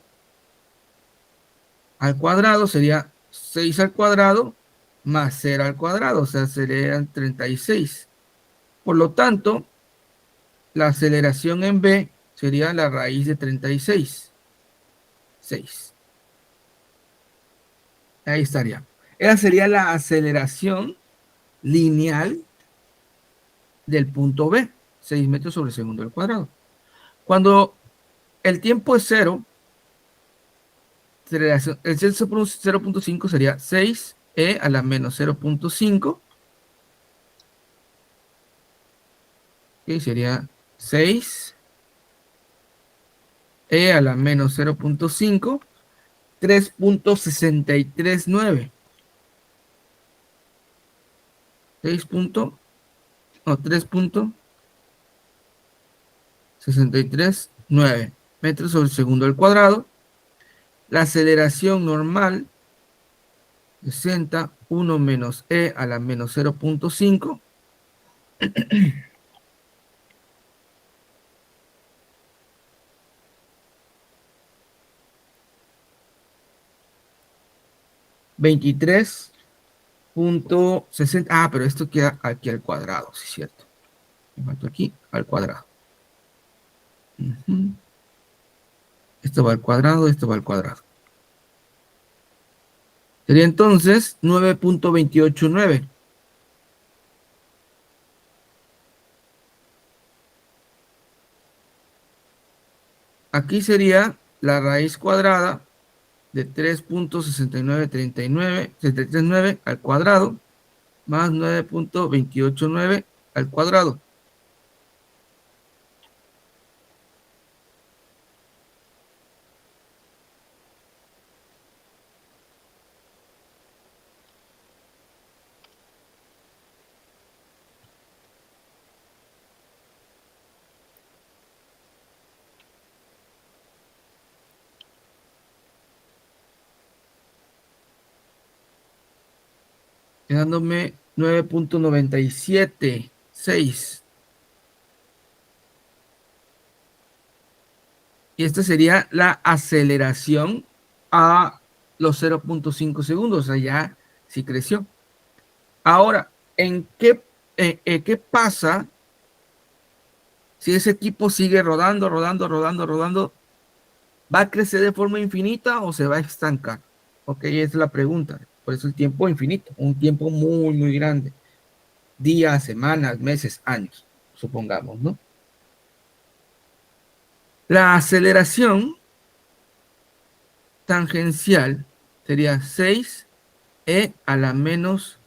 al cuadrado, sería 6 al cuadrado más 0 al cuadrado, o sea, serían 36. Por lo tanto, la aceleración en B sería la raíz de 36. 6. Ahí estaría. Esa sería la aceleración lineal del punto B, 6 metros sobre segundo al cuadrado. Cuando el tiempo es 0, el 0.5 sería 6e a la menos 0.5, que sería 6e a la menos 0.5, 3.639. 3.639 metros sobre segundo al cuadrado. La aceleración normal 60, 1 menos e a la menos 0.5. 23.60. Pero esto queda aquí al cuadrado, sí es cierto. Me faltó aquí al cuadrado. Esto va al cuadrado, esto va al cuadrado. Sería entonces 9.289. Aquí sería la raíz cuadrada de 3.6939 al cuadrado más 9.289 al cuadrado. Quedándome 9.976. Y esta sería la aceleración a los 0.5 segundos. O sea, ya sí creció. Ahora, ¿qué pasa si ese equipo sigue rodando, rodando, rodando, rodando? ¿Va a crecer de forma infinita o se va a estancar? Ok, esa es la pregunta. Por eso el tiempo infinito, un tiempo muy, muy grande. Días, semanas, meses, años, supongamos, ¿no? La aceleración tangencial sería 6e a la menos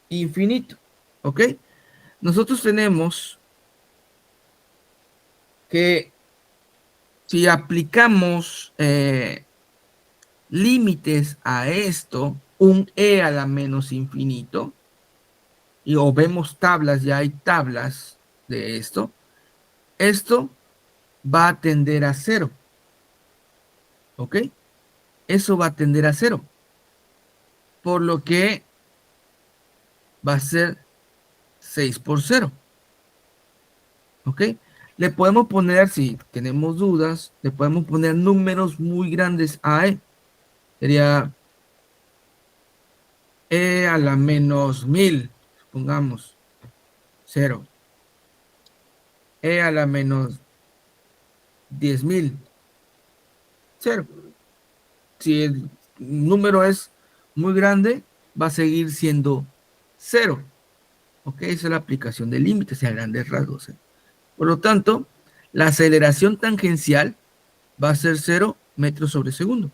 infinito, ¿ok? Nosotros tenemos que si aplicamos límites a esto, un e a la menos infinito, o vemos tablas, ya hay tablas de esto va a tender a 0, ¿ok? Eso va a tender a 0, por lo que va a ser 6 por 0, ¿ok? Le podemos poner, si tenemos dudas, le podemos poner números muy grandes a e. Sería e a la menos 1000, supongamos, 0. E a la menos 10.000, 0. Si el número es muy grande, va a seguir siendo 0. ¿Ok? Esa es la aplicación de límites a grandes rasgos. Por lo tanto, la aceleración tangencial va a ser 0 metros sobre segundo.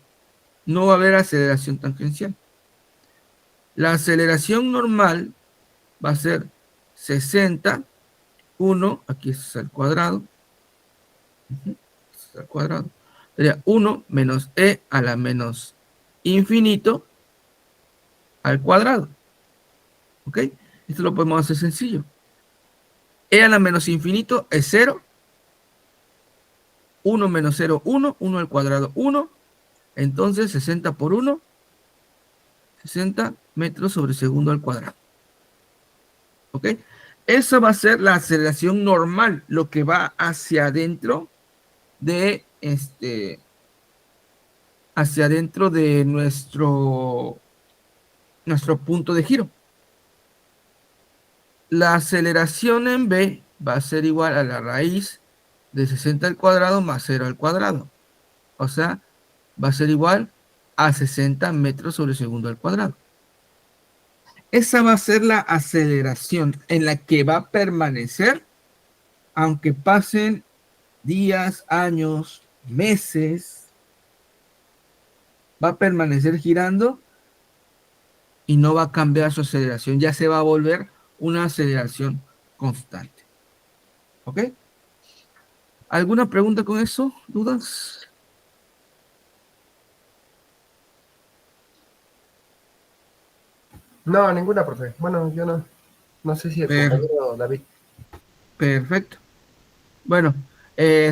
No va a haber aceleración tangencial. La aceleración normal va a ser 60, 1, aquí es al cuadrado, es al cuadrado, sería 1 menos e a la menos infinito al cuadrado, ¿ok? Esto lo podemos hacer sencillo. E a la menos infinito es 0, 1 menos 0, 1, 1 al cuadrado, 1, entonces 60 por 1, 60 metros sobre segundo al cuadrado. ¿Ok? Esa va a ser la aceleración normal, lo que va hacia adentro de hacia adentro de nuestro punto de giro. La aceleración en B va a ser igual a la raíz de 60 al cuadrado más 0 al cuadrado. O sea, va a ser igual a 60 metros sobre segundo al cuadrado. Esa va a ser la aceleración en la que va a permanecer, aunque pasen días, años, meses, va a permanecer girando y no va a cambiar su aceleración. Ya se va a volver una aceleración constante. ¿Ok? ¿Alguna pregunta con eso? ¿Dudas? No, ninguna, profe. Bueno, yo no. No sé si el Per- compañero David. perfecto. Bueno,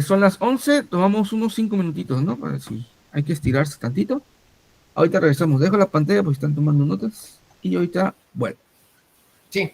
son las 11, tomamos unos 5 minutitos, ¿no? Para si hay que estirarse tantito. Ahorita regresamos, dejo la pantalla porque están tomando notas y ahorita vuelvo. Sí.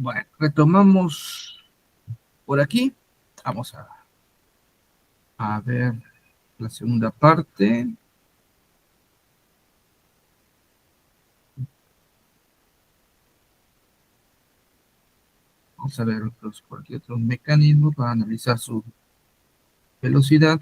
Bueno, retomamos por aquí. Vamos a ver la segunda parte. Vamos a ver cualquier otro mecanismo para analizar su velocidad.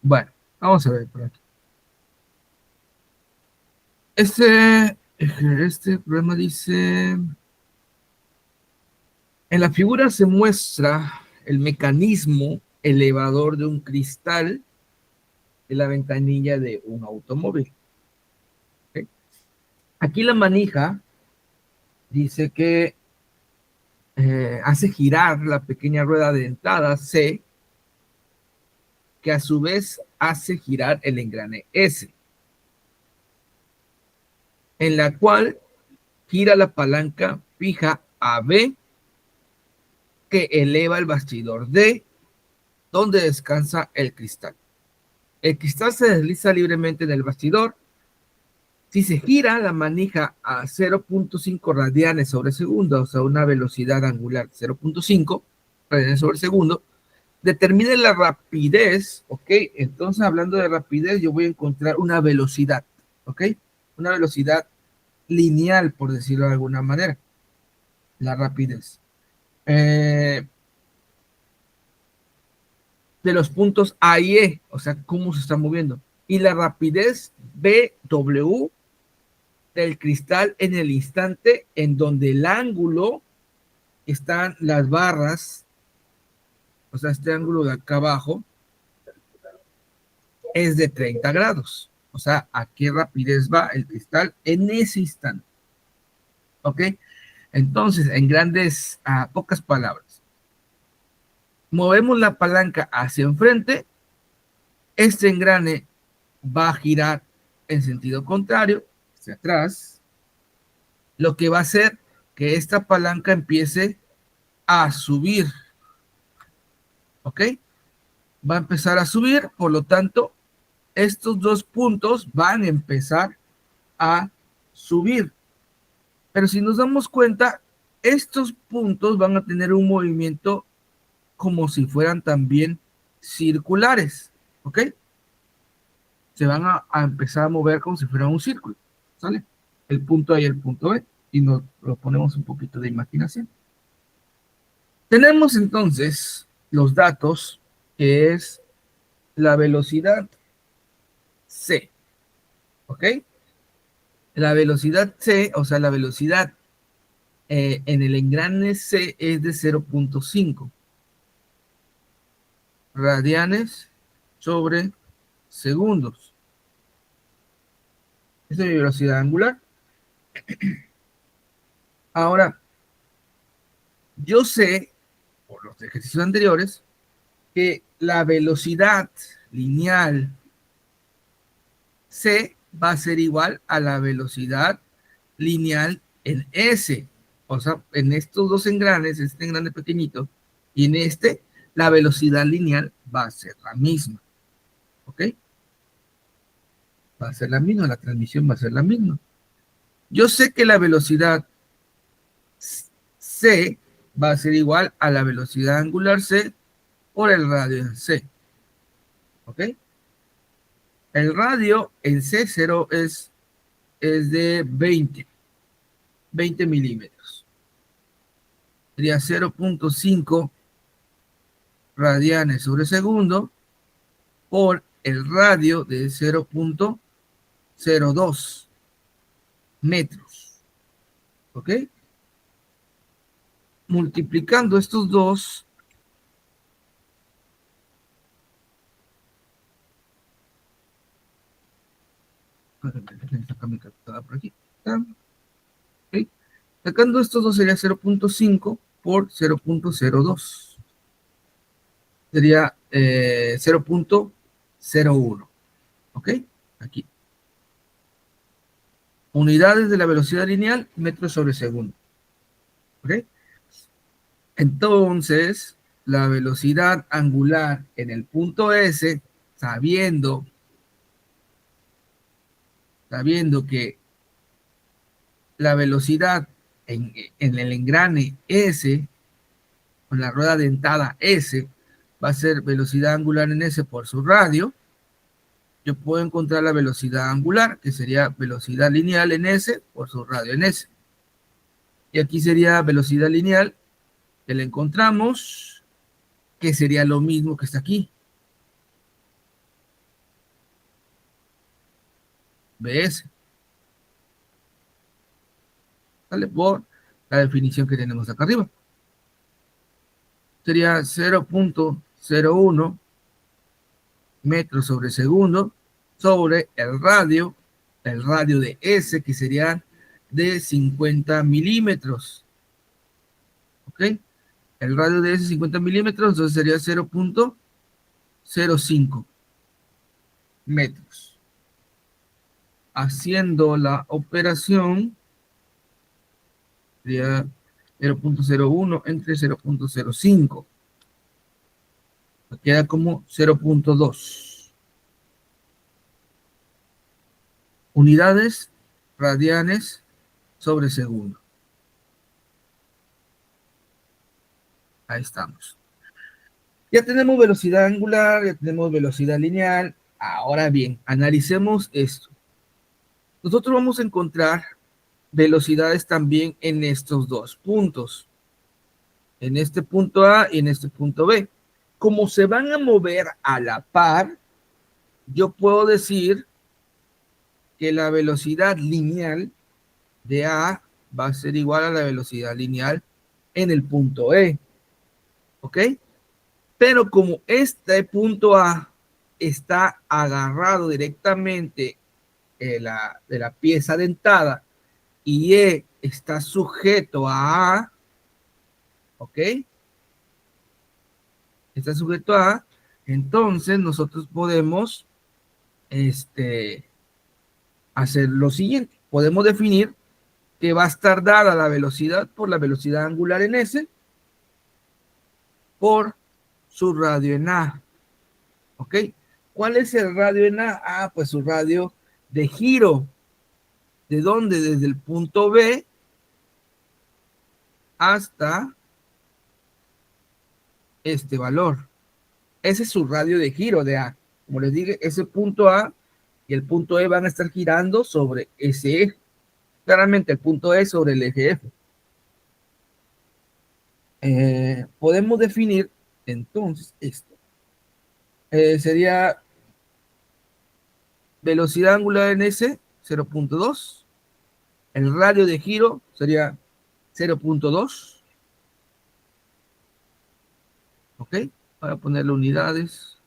Bueno, vamos a ver por aquí. Este problema dice, en la figura se muestra el mecanismo elevador de un cristal de la ventanilla de un automóvil. ¿Okay? Aquí la manija dice que hace girar la pequeña rueda dentada C, que a su vez hace girar el engrane S, en la cual gira la palanca fija AB que eleva el bastidor D, donde descansa el cristal. El cristal se desliza libremente en el bastidor. Si se gira la manija a 0.5 radianes sobre segundo, o sea, una velocidad angular 0.5 radianes sobre segundo, determine la rapidez, ¿ok? Entonces, hablando de rapidez, yo voy a encontrar una velocidad, ¿ok? Una velocidad lineal, por decirlo de alguna manera, la rapidez. De los puntos A y E, o sea, cómo se está moviendo. Y la rapidez BW del cristal en el instante en donde el ángulo están las barras, o sea, este ángulo de acá abajo es de 30 grados. O sea, ¿a qué rapidez va el cristal en ese instante? ¿Ok? Entonces, en grandes, pocas palabras, movemos la palanca hacia enfrente, este engrane va a girar en sentido contrario, hacia atrás, lo que va a hacer que esta palanca empiece a subir, ¿ok? Va a empezar a subir, por lo tanto, estos dos puntos van a empezar a subir. Pero si nos damos cuenta, estos puntos van a tener un movimiento como si fueran también circulares, ¿ok? Se van a empezar a mover como si fuera un círculo, ¿sale? El punto A y el punto B, y nos lo ponemos un poquito de imaginación. Tenemos entonces los datos, que es la velocidad C, ¿ok? La velocidad C, o sea, la velocidad en el engrane C es de 0.5 radianes sobre segundos. Esa es mi velocidad angular. Ahora, yo sé, por los ejercicios anteriores, que la velocidad lineal C va a ser igual a la velocidad lineal en S. O sea, en estos dos engranes, este engrane pequeñito, y en este, la velocidad lineal va a ser la misma. ¿Ok? Va a ser la misma, la transmisión va a ser la misma. Yo sé que la velocidad C va a ser igual a la velocidad angular C por el radio en C. ¿Ok? El radio en C0 es de 20 milímetros. Sería 0.5 radianes sobre segundo por el radio de 0.02 metros. ¿Ok? Multiplicando estos dos, por aquí. ¿Okay? Sacando estos dos sería 0.5 por 0.02. Sería 0.01. ¿Ok? Aquí. Unidades de la velocidad lineal, metros sobre segundo. ¿Ok? Entonces, la velocidad angular en el punto S, sabiendo que la velocidad en el engrane S, con la rueda dentada S, va a ser velocidad angular en S por su radio, yo puedo encontrar la velocidad angular, que sería velocidad lineal en S por su radio en S. Y aquí sería velocidad lineal, que la encontramos, que sería lo mismo que está aquí. BS. ¿Vale? Por la definición que tenemos acá arriba. Sería 0.01 metros sobre segundo sobre el radio de S, que sería de 50 milímetros. ¿Ok? El radio de S 50 milímetros, entonces sería 0.05 metros. Haciendo la operación, sería 0.01 entre 0.05. Queda como 0.2. Unidades radianes sobre segundo. Ahí estamos. Ya tenemos velocidad angular, ya tenemos velocidad lineal. Ahora bien, analicemos esto. Nosotros vamos a encontrar velocidades también en estos dos puntos. En este punto A y en este punto B. Como se van a mover a la par, yo puedo decir que la velocidad lineal de A va a ser igual a la velocidad lineal en el punto E. ¿Ok? Pero como este punto A está agarrado directamente de la pieza dentada y E está sujeto a A, ¿ok? Está sujeto a A, entonces nosotros podemos hacer lo siguiente. Podemos definir que va a estar dada la velocidad por la velocidad angular en S por su radio en A. ¿Ok? ¿Cuál es el radio en A? Ah, pues su radio de giro. ¿De dónde? Desde el punto B hasta este valor. Ese es su radio de giro de A. Como les dije, ese punto A y el punto E van a estar girando sobre ese eje. Claramente el punto E sobre el eje F. Podemos definir entonces esto. Sería velocidad angular en S, 0.2. El radio de giro sería 0.2. ¿Ok? Voy a ponerle unidades.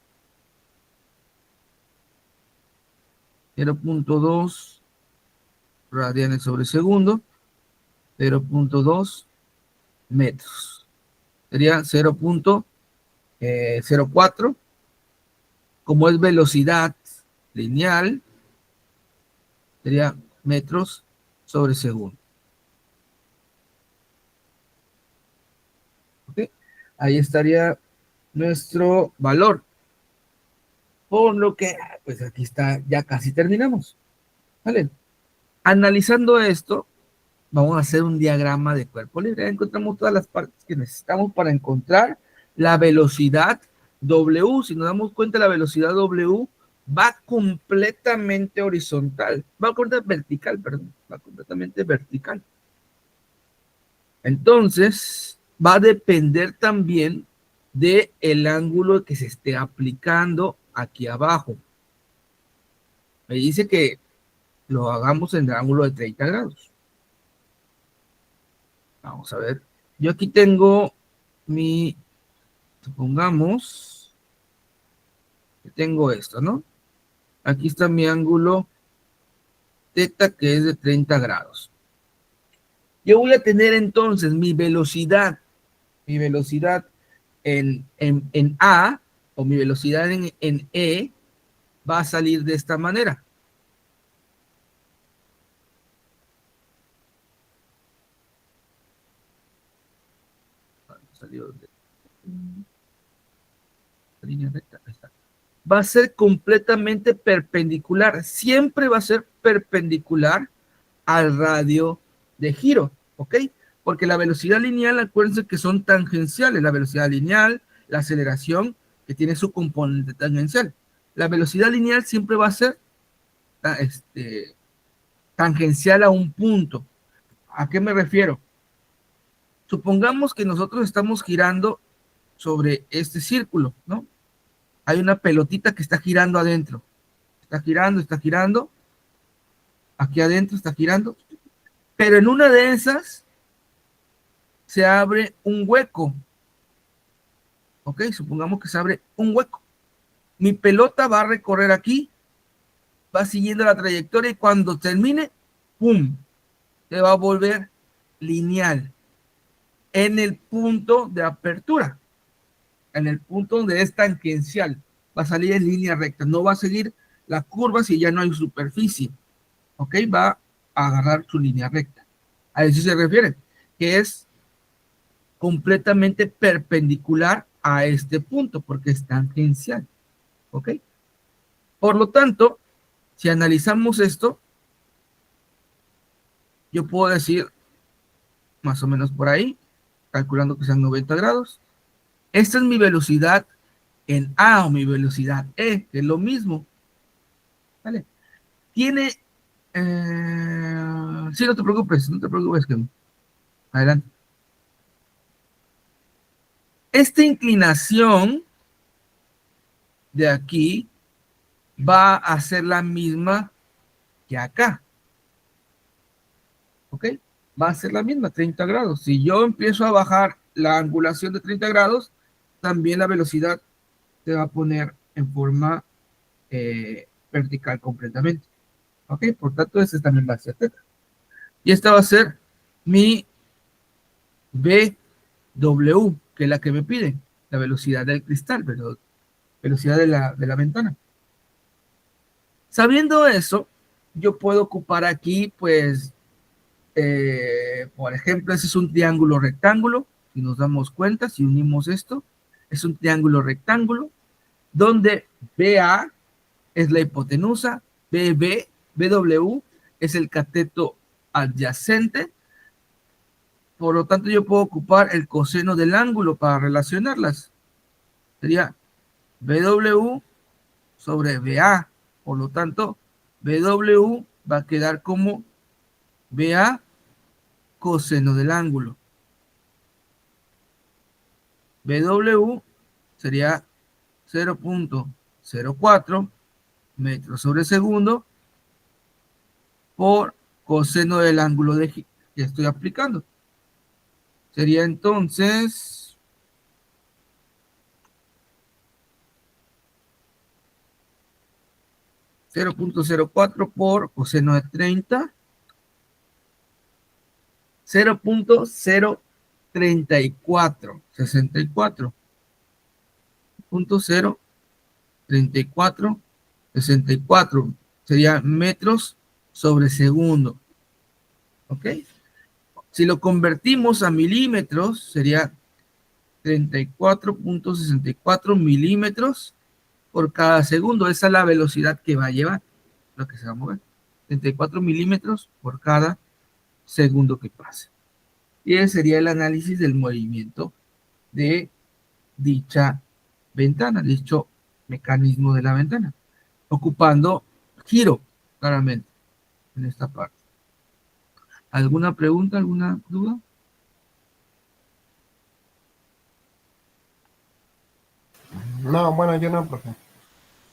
0.2 radianes sobre segundo. 0.2 metros. Sería 0.04. Como es velocidad lineal, sería metros sobre segundo. ¿Ok? Ahí estaría nuestro valor. Por lo que, pues aquí está, ya casi terminamos. ¿Vale? Analizando esto, vamos a hacer un diagrama de cuerpo libre. Ya encontramos todas las partes que necesitamos para encontrar la velocidad W. Si nos damos cuenta, la velocidad W va completamente horizontal. Va completamente vertical, perdón. Va completamente vertical. Entonces, va a depender también del ángulo que se esté aplicando aquí abajo. Me dice que lo hagamos en el ángulo de 30 grados. Vamos a ver. Yo aquí tengo supongamos que tengo esto, ¿no? Aquí está mi ángulo teta, que es de 30 grados. Yo voy a tener entonces mi velocidad en A, o mi velocidad en E va a salir de esta manera. Salió de línea recta. Ahí está. Va a ser completamente perpendicular. Siempre va a ser perpendicular al radio de giro, ¿ok? Porque la velocidad lineal, acuérdense que son tangenciales. La velocidad lineal, la aceleración, que tiene su componente tangencial. La velocidad lineal siempre va a ser tangencial a un punto. ¿A qué me refiero? Supongamos que nosotros estamos girando sobre este círculo, ¿no? Hay una pelotita que está girando adentro. Está girando. Aquí adentro está girando. Pero en una de esas se abre un hueco. ¿Ok? Supongamos que se abre un hueco. Mi pelota va a recorrer aquí, va siguiendo la trayectoria y cuando termine, ¡pum! Se va a volver lineal en el punto de apertura, en el punto donde es tangencial. Va a salir en línea recta, no va a seguir la curva si ya no hay superficie. ¿Ok? Va a agarrar su línea recta. A eso se refiere, que es completamente perpendicular a este punto, porque es tangencial. ¿Ok? Por lo tanto, si analizamos esto, yo puedo decir, más o menos por ahí, calculando que sean 90 grados, esta es mi velocidad en A o mi velocidad E, que es lo mismo. ¿Vale? Tiene... sí, no te preocupes, que adelante. Esta inclinación de aquí va a ser la misma que acá. ¿Ok? Va a ser la misma, 30 grados. Si yo empiezo a bajar la angulación de 30 grados, también la velocidad se va a poner en forma vertical completamente. ¿Ok? Por tanto, ese también va a ser teta. Y esta va a ser mi BW, que es la que me piden, la velocidad del cristal, pero velocidad de la ventana. Sabiendo eso, yo puedo ocupar aquí, pues, por ejemplo, ese es un triángulo rectángulo. Si nos damos cuenta, si unimos esto, es un triángulo rectángulo donde BA es la hipotenusa, BW es el cateto adyacente. Por lo tanto, yo puedo ocupar el coseno del ángulo para relacionarlas. Sería BW sobre BA. Por lo tanto, BW va a quedar como BA coseno del ángulo. BW sería 0.04 metros sobre segundo por coseno del ángulo que estoy aplicando. Sería entonces 0.04 por coseno de 30, 0.034, 64.034, 64 sería metros sobre segundo. ¿Ok? Si lo convertimos a milímetros, sería 34.64 milímetros por cada segundo. Esa es la velocidad que va a llevar, lo que se va a mover. 34 milímetros por cada segundo que pase. Y ese sería el análisis del movimiento de dicha ventana, dicho mecanismo de la ventana, ocupando giro, claramente, en esta parte. ¿Alguna pregunta, alguna duda? No, bueno, yo no, profe.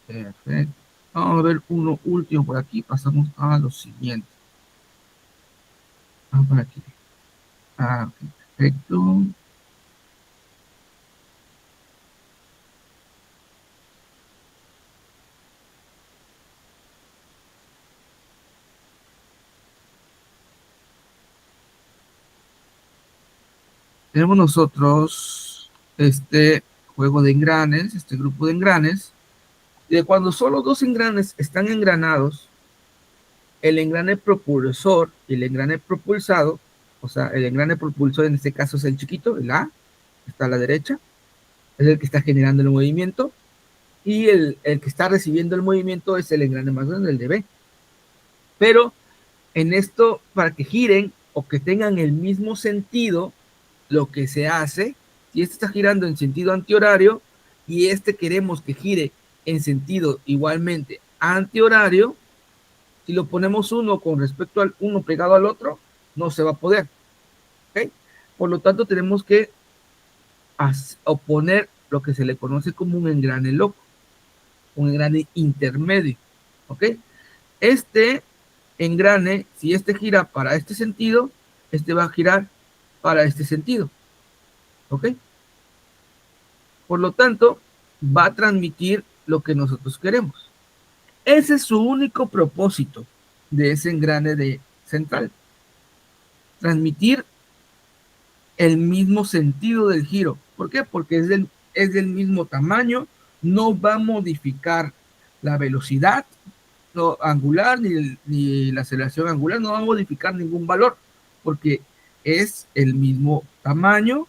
Perfecto. Vamos a ver uno último por aquí. Pasamos a lo siguiente. Vamos por aquí. Perfecto. Tenemos nosotros juego de engranes, este grupo de engranes, y de cuando solo dos engranes están engranados, el engrane propulsor y el engrane propulsado, o sea, el engrane propulsor en este caso es el chiquito, el A, está a la derecha, es el que está generando el movimiento, y el que está recibiendo el movimiento es el engrane más grande, el de B. Pero en esto, para que giren o que tengan el mismo sentido, lo que se hace, si este está girando en sentido antihorario y este queremos que gire en sentido igualmente antihorario, si lo ponemos uno con respecto al uno pegado al otro, no se va a poder. ¿Okay? Por lo tanto, tenemos que oponer lo que se le conoce como un engrane loco, un engrane intermedio. ¿Ok? Este engrane, si este gira para este sentido, este va a girar para este sentido. ¿Ok? Por lo tanto, va a transmitir lo que nosotros queremos. Ese es su único propósito de ese engrane de central. Transmitir el mismo sentido del giro. ¿Por qué? Porque es del mismo tamaño, no va a modificar la velocidad no, angular ni la aceleración angular, no va a modificar ningún valor, porque es el mismo tamaño,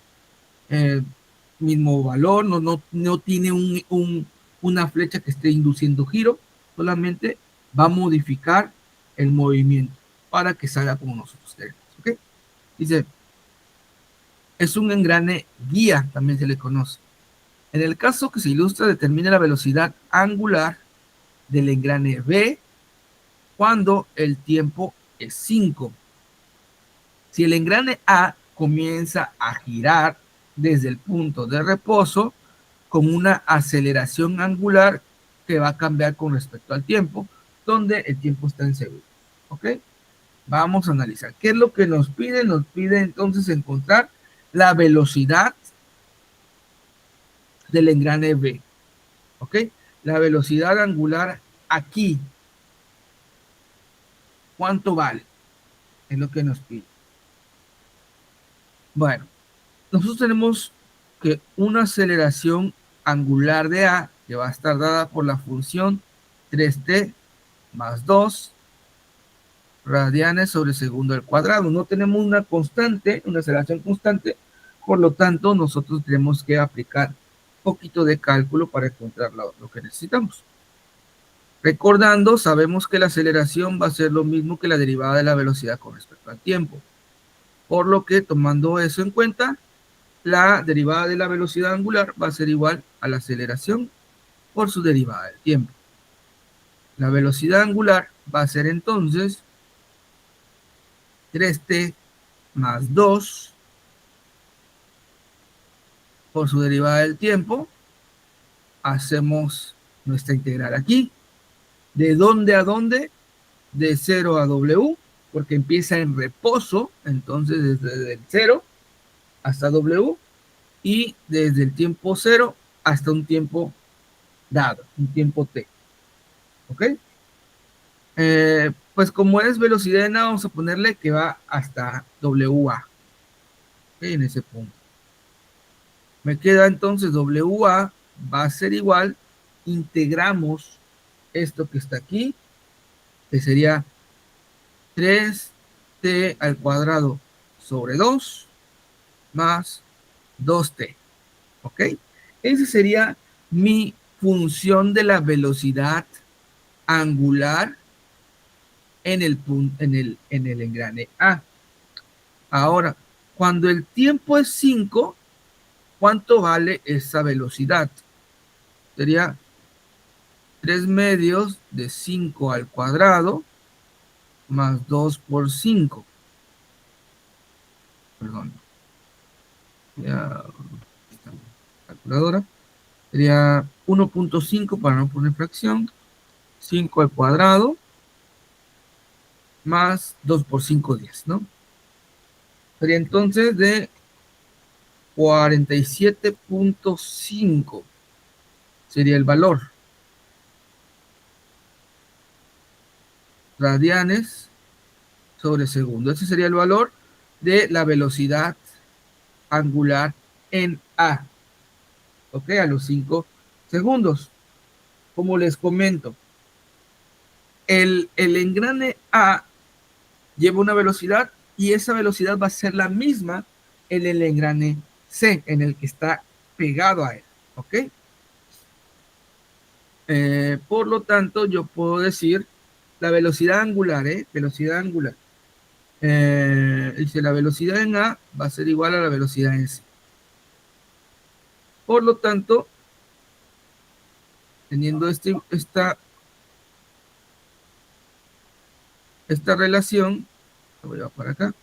mismo valor, no tiene una flecha que esté induciendo giro, solamente va a modificar el movimiento para que salga como nosotros queremos. ¿Okay? Dice, es un engrane guía, también se le conoce. En el caso que se ilustra, determina la velocidad angular del engrane B cuando el tiempo es 5. Si el engrane A comienza a girar desde el punto de reposo con una aceleración angular que va a cambiar con respecto al tiempo, donde el tiempo está en segundos. ¿Ok? Vamos a analizar. ¿Qué es lo que nos pide? Nos pide entonces encontrar la velocidad del engrane B. ¿Ok? La velocidad angular aquí. ¿Cuánto vale? Es lo que nos pide. Bueno, nosotros tenemos que una aceleración angular de A, que va a estar dada por la función 3t más 2 radianes sobre segundo al cuadrado. No tenemos una constante, una aceleración constante, por lo tanto nosotros tenemos que aplicar un poquito de cálculo para encontrar lo que necesitamos. Recordando, sabemos que la aceleración va a ser lo mismo que la derivada de la velocidad con respecto al tiempo. Por lo que, tomando eso en cuenta, la derivada de la velocidad angular va a ser igual a la aceleración por su derivada del tiempo. La velocidad angular va a ser entonces 3t más 2 por su derivada del tiempo. Hacemos nuestra integral aquí. ¿De dónde a dónde? De 0 a W, porque empieza en reposo, entonces desde el 0 hasta W, y desde el tiempo 0 hasta un tiempo dado, un tiempo t. ¿Ok? Pues como es velocidad en A, vamos a ponerle que va hasta WA. ¿Okay? En ese punto. Me queda entonces WA va a ser igual, integramos esto que está aquí, que sería 3t al cuadrado sobre 2 más 2t. ¿Ok? Esa sería mi función de la velocidad angular en el engrane A. Ahora, cuando el tiempo es 5, ¿cuánto vale esa velocidad? Sería 3 medios de 5 al cuadrado más 2 por 5. Perdón. Ya, esta calculadora. Sería 1.5 para no poner fracción. 5 al cuadrado más 2 por 5, 10, ¿no? Sería entonces de 47.5 sería el valor. Radianes sobre segundo. Ese sería el valor de la velocidad angular en A. ¿ok? A los 5 segundos. Como les comento, el engrane A lleva una velocidad y esa velocidad va a ser la misma en el engrane C, en el que está pegado a él, ¿ok? Por lo tanto, yo puedo decir la velocidad angular, velocidad angular. Dice la velocidad en A va a ser igual a la velocidad en C. Por lo tanto, teniendo esta relación, lo voy a para acá,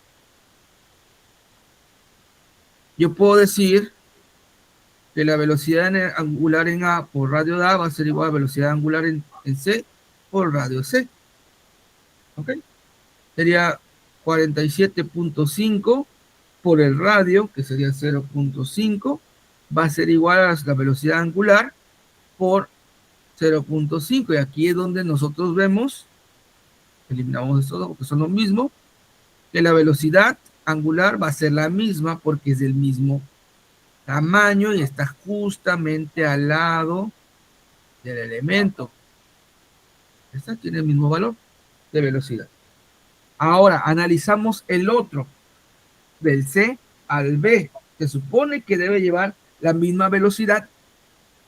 yo puedo decir que la velocidad angular en A por radio de A va a ser igual a velocidad angular en C por radio C. ¿Ok? Sería 47.5 por el radio, que sería 0.5, va a ser igual a la velocidad angular por 0.5. Y aquí es donde nosotros vemos, eliminamos esto porque son lo mismo, que la velocidad angular va a ser la misma porque es del mismo tamaño y está justamente al lado del elemento. Esta tiene el mismo valor de velocidad. Ahora analizamos el otro, del C al B. Se supone que debe llevar la misma velocidad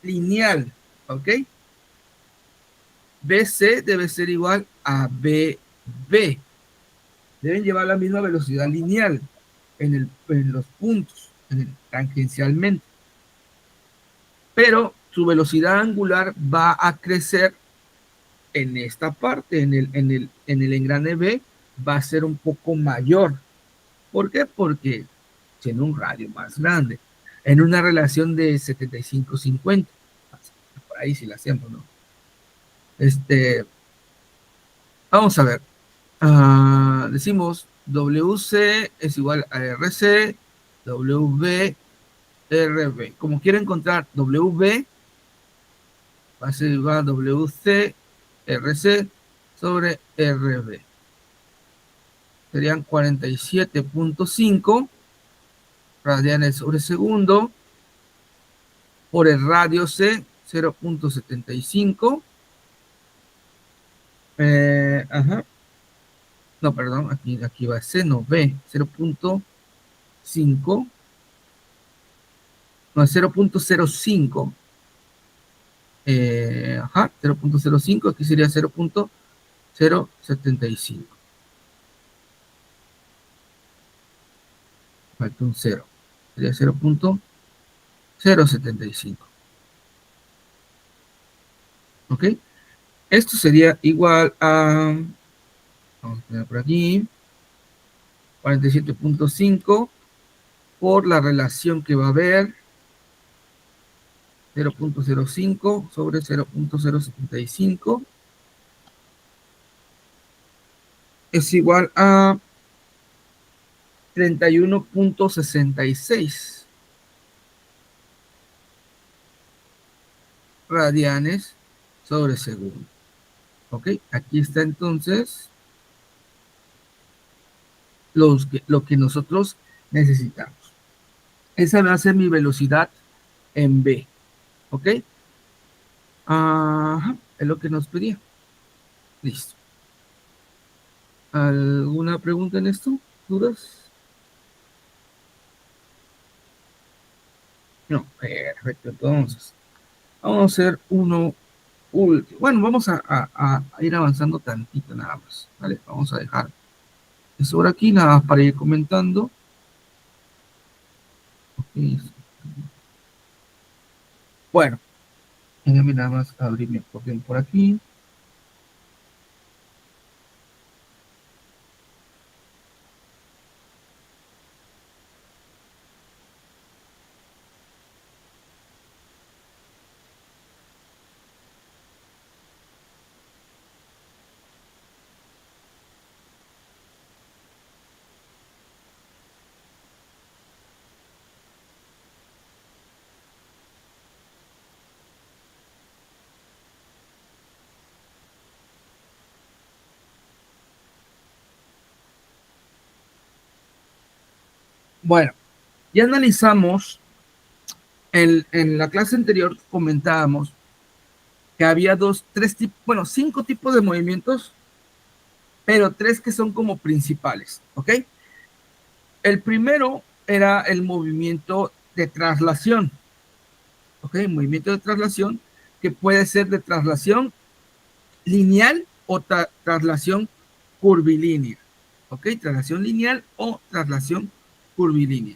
lineal, ¿ok? BC debe ser igual a BB. Deben llevar la misma velocidad lineal en los puntos, tangencialmente. Pero su velocidad angular va a crecer en esta parte, en el engrane B, va a ser un poco mayor. ¿Por qué? Porque tiene un radio más grande, en una relación de 75-50. Por ahí si la hacemos, ¿no? Vamos a ver. Decimos WC es igual a RC, WB, RB. Como quiero encontrar WB, va a ser igual a WC, RC sobre RB. Serían 47.5 radianes sobre segundo por el radio C, 0.75. Ajá. No, perdón, aquí va C, no, B, 0.5. No, 0.05. Ajá, 0.05, aquí sería 0.075. Falta un 0. Sería 0.075. ¿Ok? Esto sería igual a, vamos a poner por aquí, 47.5 por la relación que va a haber, 0.05 sobre 0.075 es igual a 31.66 radianes sobre segundo. ¿Ok? Aquí está entonces lo que nosotros necesitamos. Esa va a ser mi velocidad en B. ¿Ok? Ajá, es lo que nos pedía. Listo. ¿Alguna pregunta en esto? ¿Dudas? No, perfecto. Entonces, vamos a hacer uno último. Bueno, vamos a ir avanzando tantito nada más. ¿Vale? Vamos a dejar eso por aquí, nada más para ir comentando. Okay. Bueno, déjame nada más abrir mi acordeón por aquí. Bueno, ya analizamos En la clase anterior comentábamos que había cinco tipos de movimientos, pero tres que son como principales, ¿ok? El primero era el movimiento de traslación, ¿ok? Movimiento de traslación que puede ser de traslación lineal o traslación curvilínea, ¿ok? Traslación lineal o traslación curvilínea.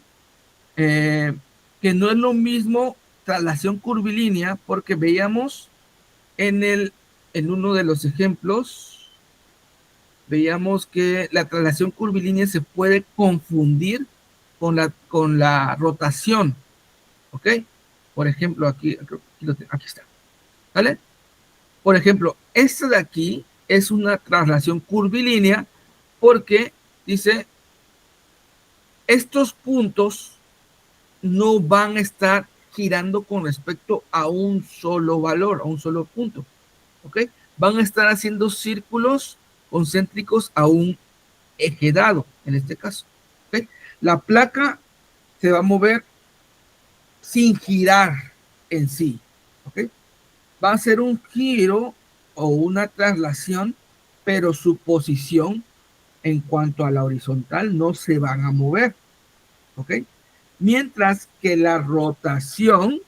Que no es lo mismo traslación curvilínea porque veíamos en uno de los ejemplos, veíamos que la traslación curvilínea se puede confundir con la rotación, ¿ok? Por ejemplo, aquí está, ¿vale? Por ejemplo, esta de aquí es una traslación curvilínea porque dice, estos puntos no van a estar girando con respecto a un solo valor, a un solo punto, ¿ok? Van a estar haciendo círculos concéntricos a un eje dado, en este caso, ¿ok? La placa se va a mover sin girar en sí, ¿ok? Va a ser un giro o una traslación, pero su posición en cuanto a la horizontal no se van a mover, ¿ok? Mientras que la rotación,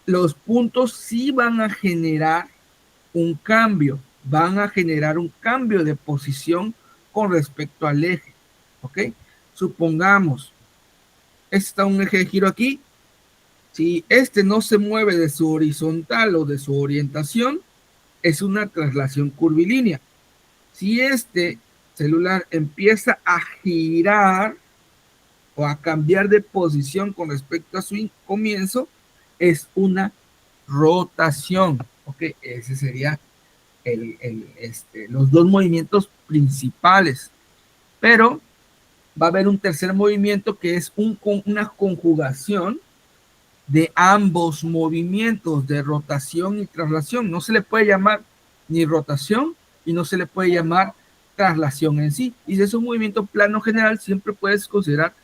los puntos sí van a generar un cambio, van a generar un cambio de posición con respecto al eje, ¿ok? Supongamos, está un eje de giro aquí, si este no se mueve de su horizontal o de su orientación, es una traslación curvilínea. Si este celular empieza a girar o a cambiar de posición con respecto a su comienzo, es una rotación. Ok, ese sería los dos movimientos principales. Pero va a haber un tercer movimiento que es una conjugación de ambos movimientos de rotación y traslación. No se le puede llamar ni rotación y no se le puede llamar traslación en sí. Y si es un movimiento plano general, siempre puedes considerar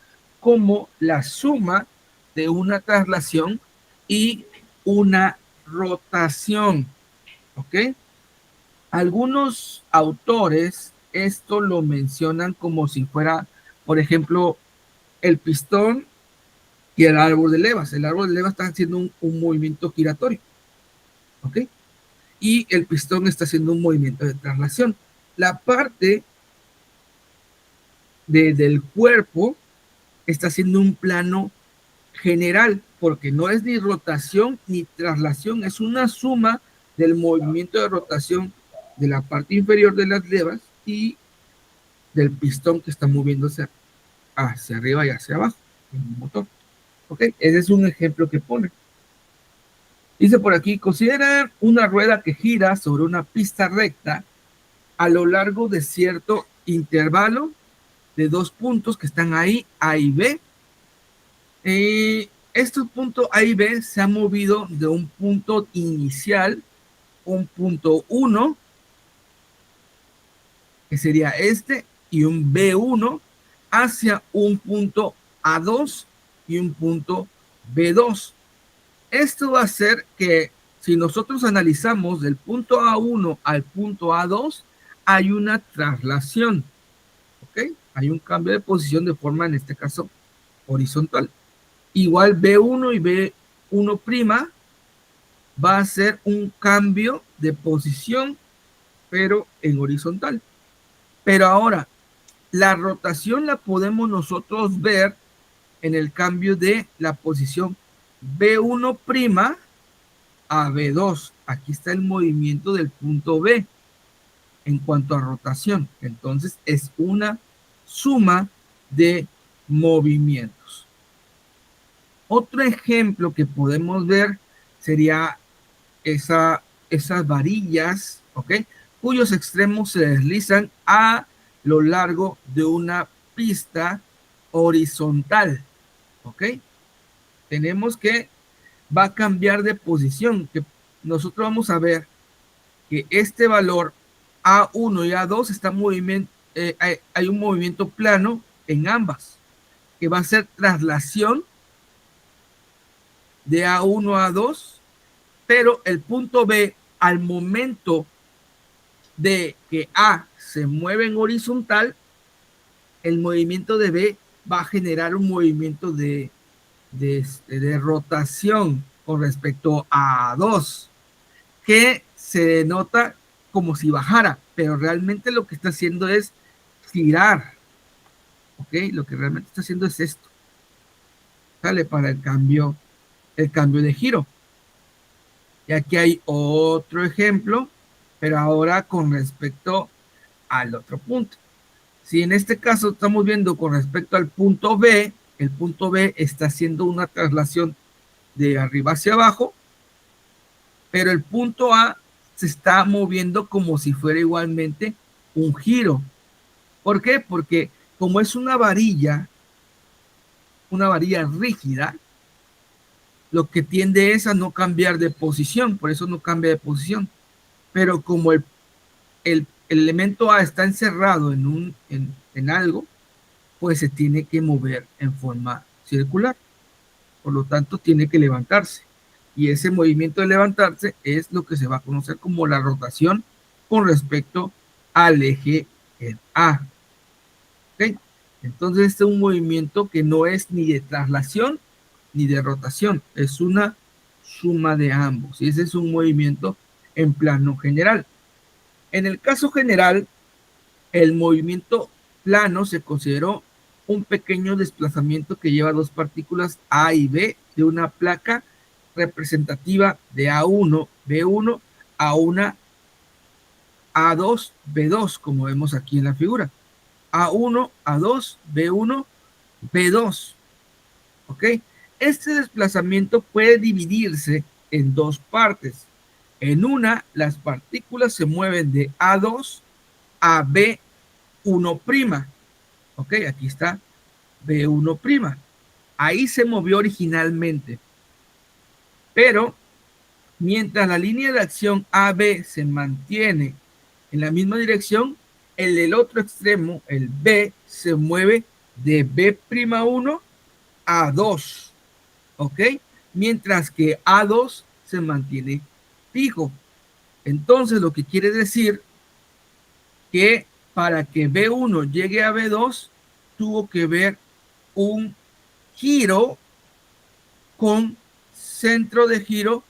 como la suma de una traslación y una rotación. ¿Ok? Algunos autores esto lo mencionan como si fuera, por ejemplo, el pistón y el árbol de levas. El árbol de levas está haciendo un movimiento giratorio, ¿ok? Y el pistón está haciendo un movimiento de traslación. La parte del cuerpo está haciendo un plano general, porque no es ni rotación ni traslación, es una suma del movimiento de rotación de la parte inferior de las levas y del pistón que está moviéndose hacia arriba y hacia abajo en el motor. ¿Ok? Ese es un ejemplo que pone. Dice por aquí, considera una rueda que gira sobre una pista recta a lo largo de cierto intervalo de dos puntos que están ahí, A y B. Estos puntos A y B se han movido de un punto inicial, un punto 1, que sería este, y un B1, hacia un punto A2 y un punto B2. Esto va a hacer que si nosotros analizamos del punto A1 al punto A2, hay una traslación, ¿ok? Hay un cambio de posición de forma, en este caso, horizontal. Igual B1 y B1' va a ser un cambio de posición, pero en horizontal. Pero ahora, la rotación la podemos nosotros ver en el cambio de la posición B1' a B2. Aquí está el movimiento del punto B en cuanto a rotación. Entonces es una suma de movimientos. Otro ejemplo que podemos ver sería esas varillas, ¿ok? Cuyos extremos se deslizan a lo largo de una pista horizontal, ¿ok? Tenemos que va a cambiar de posición, que nosotros vamos a ver que este valor A1 y A2 está en movimiento, hay un movimiento plano en ambas, que va a ser traslación de A1 a A2, pero el punto B, al momento de que A se mueve en horizontal, el movimiento de B va a generar un movimiento de rotación con respecto a A2, que se denota como si bajara, pero realmente lo que está haciendo es girar, ¿ok? Lo que realmente está haciendo es esto, ¿sale? Para el cambio de giro. Y aquí hay otro ejemplo, pero ahora con respecto al otro punto. Si en este caso estamos viendo con respecto al punto B, el punto B está haciendo una traslación de arriba hacia abajo, pero el punto A se está moviendo como si fuera igualmente un giro. ¿Por qué? Porque como es una varilla rígida, lo que tiende es a no cambiar de posición, por eso no cambia de posición. Pero como el elemento A está encerrado en algo, pues se tiene que mover en forma circular. Por lo tanto, tiene que levantarse. Y ese movimiento de levantarse es lo que se va a conocer como la rotación con respecto al eje A. ¿Okay? Entonces, este es un movimiento que no es ni de traslación ni de rotación, es una suma de ambos. Y ese es un movimiento en plano general. En el caso general, el movimiento plano se consideró un pequeño desplazamiento que lleva dos partículas A y B de una placa representativa de A1, B1 a una A2, B2, como vemos aquí en la figura. A1, A2, B1, B2. ¿Ok? Este desplazamiento puede dividirse en dos partes. En una, las partículas se mueven de A2 a B1'. ¿Ok? Aquí está B1'. Ahí se movió originalmente. Pero mientras la línea de acción AB se mantiene en la misma dirección, el del otro extremo, el B, se mueve de B'1 a 2. ¿Ok? Mientras que A2 se mantiene fijo. Entonces, lo que quiere decir que para que B1 llegue a B2, tuvo que ver un giro con centro de giro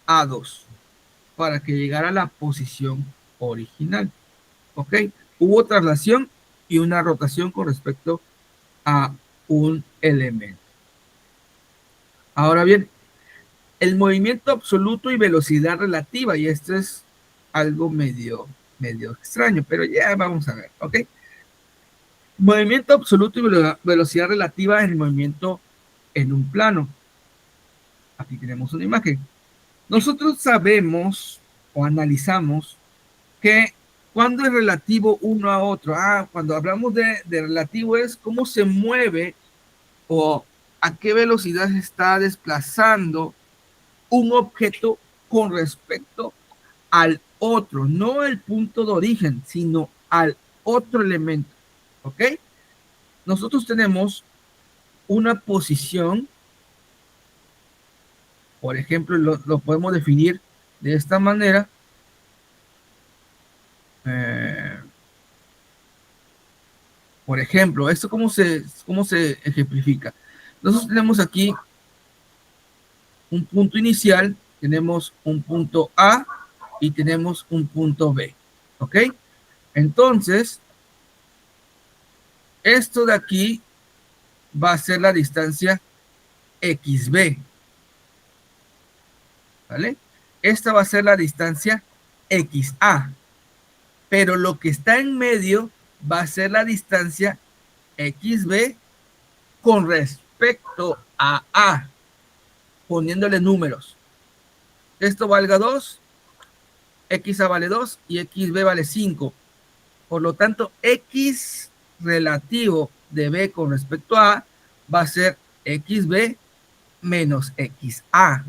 A2 para que llegara a la posición original. ¿Ok? Hubo traslación y una rotación con respecto a un elemento. Ahora bien, el movimiento absoluto y velocidad relativa, y esto es algo medio extraño, pero ya vamos a ver, ¿ok? Movimiento absoluto y velocidad relativa es el movimiento en un plano. Aquí tenemos una imagen. Nosotros sabemos o analizamos que cuando es relativo uno a otro, cuando hablamos de relativo es cómo se mueve o a qué velocidad se está desplazando un objeto con respecto al otro, no el punto de origen, sino al otro elemento. ¿Ok? Nosotros tenemos una posición, por ejemplo, lo podemos definir de esta manera. Por ejemplo, ¿esto cómo se ejemplifica? Nosotros tenemos aquí un punto inicial, tenemos un punto A y tenemos un punto B. ¿Ok? Entonces, esto de aquí va a ser la distancia XB. ¿Vale? Esta va a ser la distancia XA. Pero lo que está en medio va a ser la distancia XB con respecto a A, poniéndole números. Esto valga 2, XA vale 2 y XB vale 5. Por lo tanto, X relativo de B con respecto a A va a ser XB menos XA.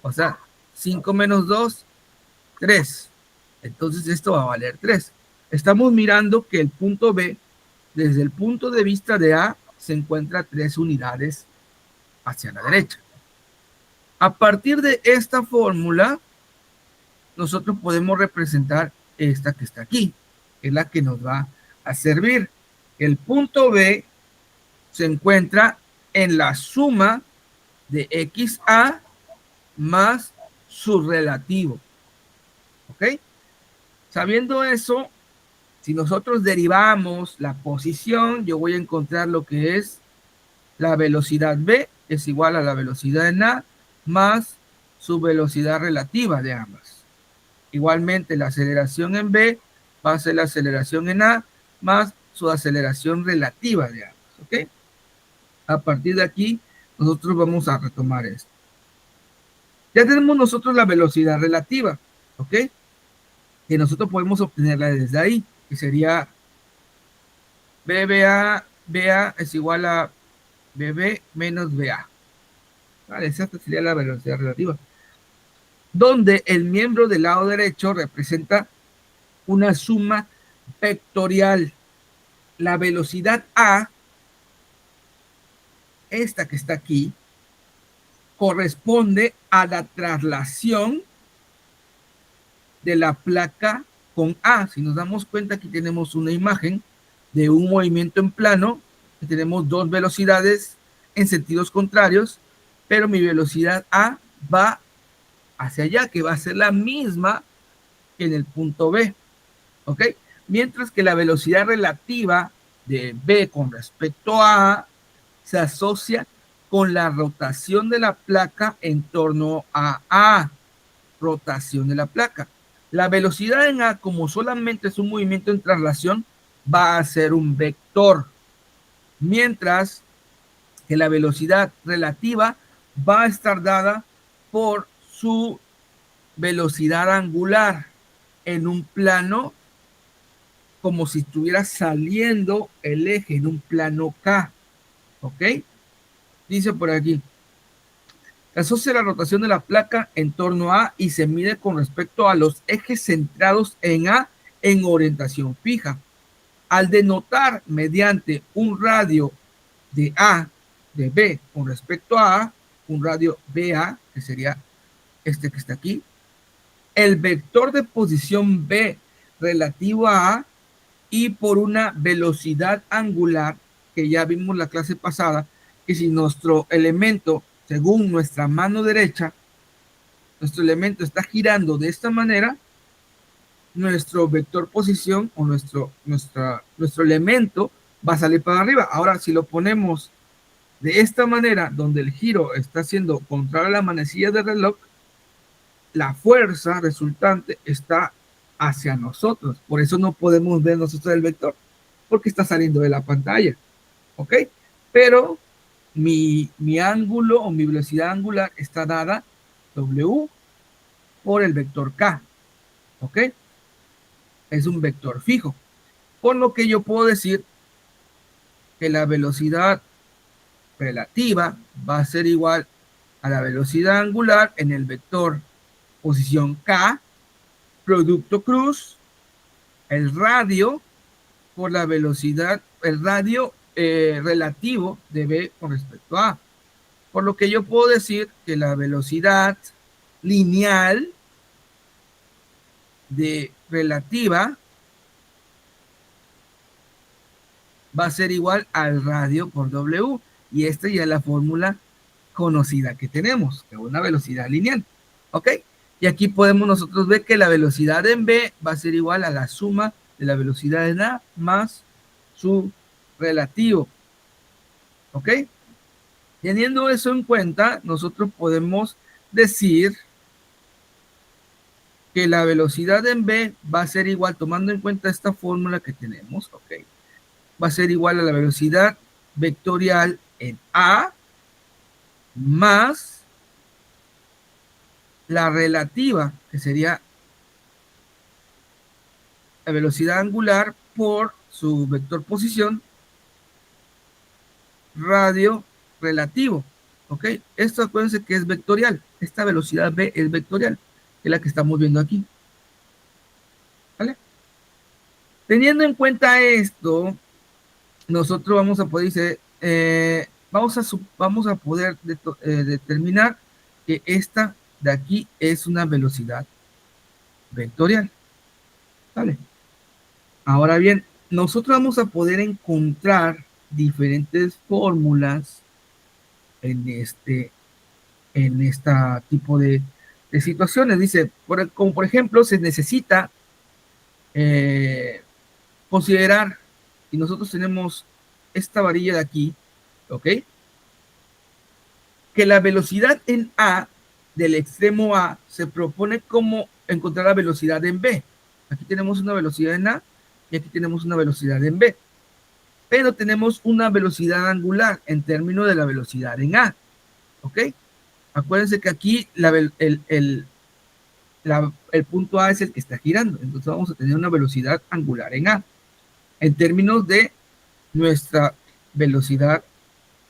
O sea, 5 menos 2, 3. Entonces esto va a valer 3. Estamos mirando que el punto B, desde el punto de vista de A, se encuentra 3 unidades hacia la derecha. A partir de esta fórmula, nosotros podemos representar esta que está aquí, que es la que nos va a servir. El punto B se encuentra en la suma de XA más su relativo. ¿Ok? Sabiendo eso, si nosotros derivamos la posición, yo voy a encontrar lo que es la velocidad B es igual a la velocidad en A más su velocidad relativa de ambas. Igualmente, la aceleración en B va a ser la aceleración en A más su aceleración relativa de ambas. ¿Ok? A partir de aquí, nosotros vamos a retomar esto. Ya tenemos nosotros la velocidad relativa. ¿Ok? Que nosotros podemos obtenerla desde ahí, que sería BA es igual a BB menos BA. Vale, esa sería la velocidad relativa. Donde el miembro del lado derecho representa una suma vectorial. La velocidad A, esta que está aquí, corresponde a la traslación de la placa con A. Si nos damos cuenta, aquí tenemos una imagen de un movimiento en plano. Tenemos dos velocidades en sentidos contrarios, pero mi velocidad A va hacia allá, que va a ser la misma que en el punto B. ¿Ok? Mientras que la velocidad relativa de B con respecto a A se asocia con la rotación de la placa en torno a A. Rotación de la placa. La velocidad en A, como solamente es un movimiento en traslación, va a ser un vector. Mientras que la velocidad relativa va a estar dada por su velocidad angular en un plano como si estuviera saliendo el eje en un plano K. ¿Ok? Dice por aquí. Asocia la rotación de la placa en torno a A y se mide con respecto a los ejes centrados en A en orientación fija. Al denotar mediante un radio de A, de B con respecto a A, un radio BA, que sería este que está aquí, el vector de posición B relativo a A y por una velocidad angular, que ya vimos la clase pasada, que si nuestro elemento, según nuestra mano derecha, nuestro elemento está girando de esta manera, nuestro vector posición o nuestro elemento va a salir para arriba. Ahora, si lo ponemos de esta manera, donde el giro está siendo contrario a la manecilla del reloj, la fuerza resultante está hacia nosotros. Por eso no podemos ver nosotros el vector, porque está saliendo de la pantalla. ¿Ok? Pero mi ángulo o mi velocidad angular está dada W por el vector K. ¿Ok? Es un vector fijo. Por lo que yo puedo decir que la velocidad relativa va a ser igual a la velocidad angular en el vector posición K, producto cruz, el radio por la velocidad, el radio relativo de B con respecto a A. Por lo que yo puedo decir que la velocidad lineal de relativa va a ser igual al radio por W. Y esta ya es la fórmula conocida que tenemos, que es una velocidad lineal. ¿Ok? Y aquí podemos nosotros ver que la velocidad en B va a ser igual a la suma de la velocidad en A más su relativo. ¿Ok? Teniendo eso en cuenta, nosotros podemos decir que la velocidad en B va a ser igual, tomando en cuenta esta fórmula que tenemos, ¿ok? Va a ser igual a la velocidad vectorial en A más la relativa, que sería la velocidad angular por su vector posición, radio relativo. ¿Ok? Esto acuérdense que es vectorial. Esta velocidad B es vectorial, que es la que estamos viendo aquí. ¿Vale? Teniendo en cuenta esto, nosotros vamos a poder decir, vamos a poder determinar que esta de aquí es una velocidad vectorial. ¿Vale? Ahora bien, nosotros vamos a poder encontrar diferentes fórmulas en esta tipo de situaciones. Dice, como por ejemplo, se necesita considerar, y nosotros tenemos esta varilla de aquí, ¿ok? Que la velocidad en A, del extremo A, se propone como encontrar la velocidad en B. Aquí tenemos una velocidad en A y aquí tenemos una velocidad en B. Pero tenemos una velocidad angular en términos de la velocidad en A, ¿ok? Acuérdense que aquí el punto A es el que está girando, entonces vamos a tener una velocidad angular en A, en términos de nuestra velocidad,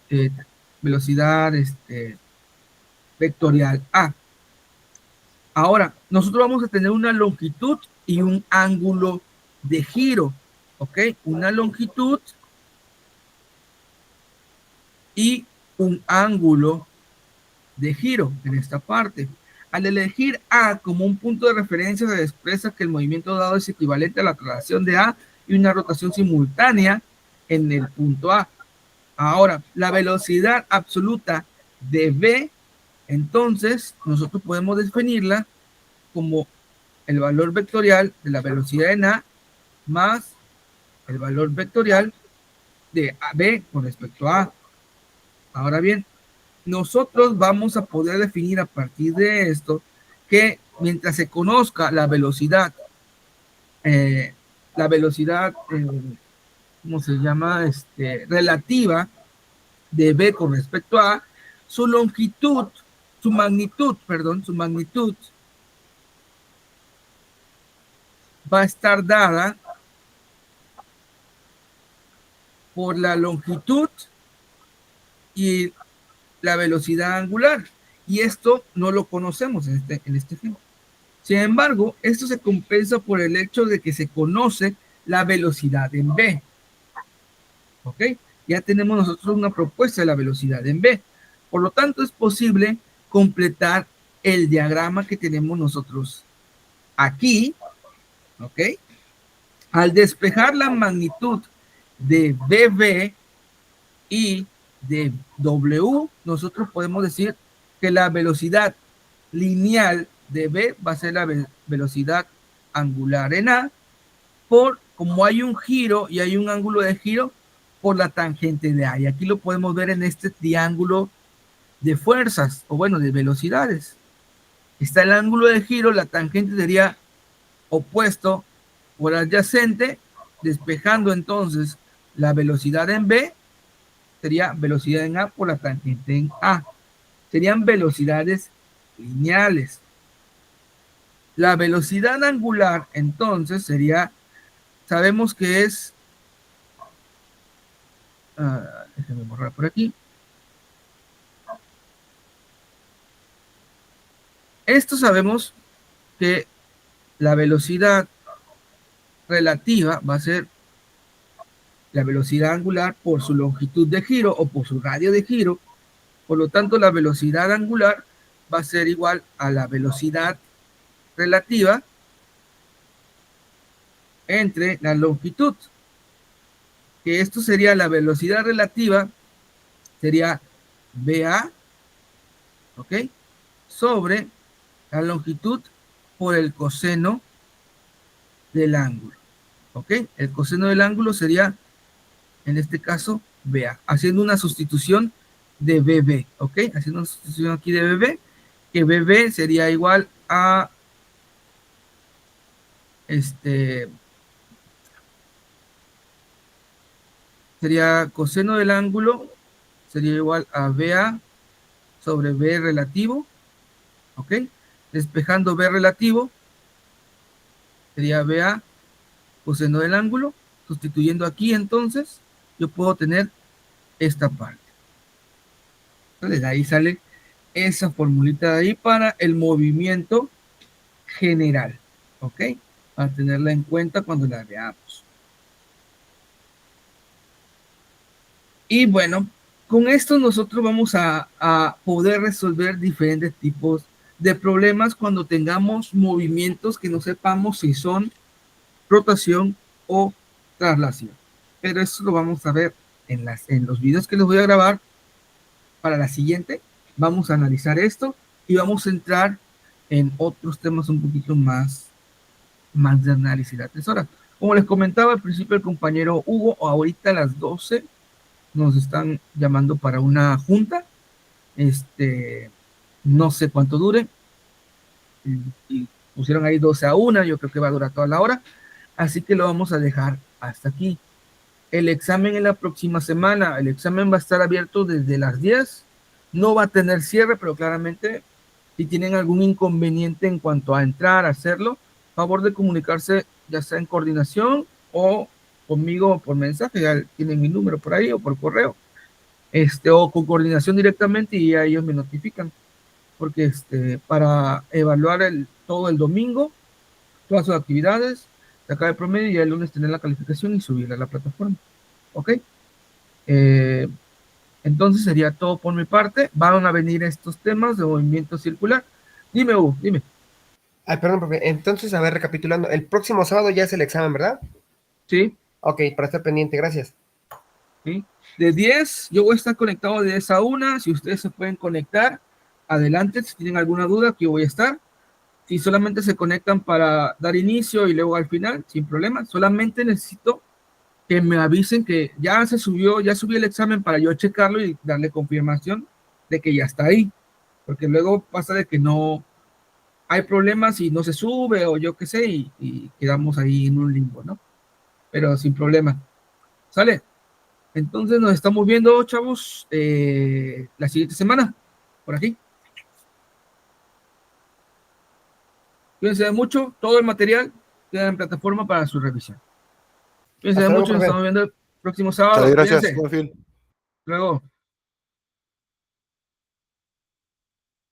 eh, velocidad vectorial A. Ahora, nosotros vamos a tener una longitud y un ángulo de giro, ¿ok? Una longitud y un ángulo de giro en esta parte. Al elegir A como un punto de referencia, se expresa que el movimiento dado es equivalente a la traslación de A y una rotación simultánea en el punto A. Ahora, la velocidad absoluta de B, entonces, nosotros podemos definirla como el valor vectorial de la velocidad en A más el valor vectorial de B con respecto a A. Ahora bien, nosotros vamos a poder definir a partir de esto que mientras se conozca la velocidad, ¿cómo se llama? Relativa de B con respecto a su longitud, su magnitud, perdón, su magnitud va a estar dada por la longitud y la velocidad angular. Y esto no lo conocemos en este ejemplo. Sin embargo, esto se compensa por el hecho de que se conoce la velocidad en B. ¿Ok? Ya tenemos nosotros una propuesta de la velocidad en B. Por lo tanto, es posible completar el diagrama que tenemos nosotros aquí. ¿Ok? Al despejar la magnitud de BB y de W, nosotros podemos decir que la velocidad lineal de B va a ser la velocidad angular en A, como hay un giro y hay un ángulo de giro, por la tangente de A. Y aquí lo podemos ver en este triángulo de fuerzas, o bueno, de velocidades. Está el ángulo de giro, la tangente sería opuesto por adyacente, despejando entonces la velocidad en B, sería velocidad en A por la tangente en A. Serían velocidades lineales. La velocidad angular, entonces, sería, sabemos que es, déjenme borrar por aquí. Esto sabemos que la velocidad relativa va a ser la velocidad angular por su longitud de giro o por su radio de giro. Por lo tanto, la velocidad angular va a ser igual a la velocidad relativa entre la longitud, que esto sería la velocidad relativa, sería BA, ¿ok? Sobre la longitud por el coseno del ángulo, ¿ok? El coseno del ángulo sería, en este caso, BA, haciendo una sustitución de BB, ¿ok? Haciendo una sustitución aquí de BB, que BB sería igual a, sería coseno del ángulo, sería igual a BA sobre B relativo, ¿ok? Despejando B relativo, sería BA coseno del ángulo, sustituyendo aquí entonces, yo puedo tener esta parte. Entonces de ahí sale esa formulita de ahí para el movimiento general, ¿ok? Para tenerla en cuenta cuando la veamos. Y bueno, Con esto nosotros vamos a poder resolver diferentes tipos de problemas cuando tengamos movimientos que no sepamos si son rotación o traslación. Pero eso lo vamos a ver en los videos que les voy a grabar para la siguiente. Vamos a analizar esto y vamos a entrar en otros temas un poquito más de análisis de la tesora. Como les comentaba al principio el compañero Hugo, ahorita a las 12 nos están llamando para una junta. No sé cuánto dure. Y pusieron ahí 12 a 1, yo creo que va a durar toda la hora. Así que lo vamos a dejar hasta aquí. El examen en la próxima semana, el examen va a estar abierto desde las 10. No va a tener cierre, pero claramente si tienen algún inconveniente en cuanto a entrar, a hacerlo, favor de comunicarse ya sea en coordinación o conmigo por mensaje, ya tienen mi número por ahí o por correo, o con coordinación directamente y ya ellos me notifican, porque para evaluar todo el domingo, todas sus actividades, sacar el promedio y el lunes tener la calificación y subirla a la plataforma. ¿Ok? Eh, entonces sería todo por mi parte. Van a venir estos temas de movimiento circular. Dime, Hugo, dime. Ay, perdón, profe. Entonces, a ver, recapitulando. El próximo sábado ya es el examen, ¿verdad? Sí, Ok, para estar pendiente, gracias. sí. De 10, yo voy a estar conectado de 10 a 1. Si ustedes se pueden conectar, adelante. Si tienen alguna duda, aquí voy a estar. Si solamente se conectan para dar inicio y luego al final, sin problema. Solamente necesito que me avisen que ya se subió, ya subí el examen para yo checarlo y darle confirmación de que ya está ahí. Porque luego pasa de que no hay problemas y no se sube o yo qué sé y quedamos ahí en un limbo, ¿no? Pero sin problema. ¿Sale? Entonces nos estamos viendo, chavos, la siguiente semana, por aquí. Cuídense mucho, todo el material queda en plataforma para su revisión. Cuídense Hasta luego, mucho, nos profe. estamos viendo el próximo Sale, sábado. gracias, Cuídense. buen fin. Luego.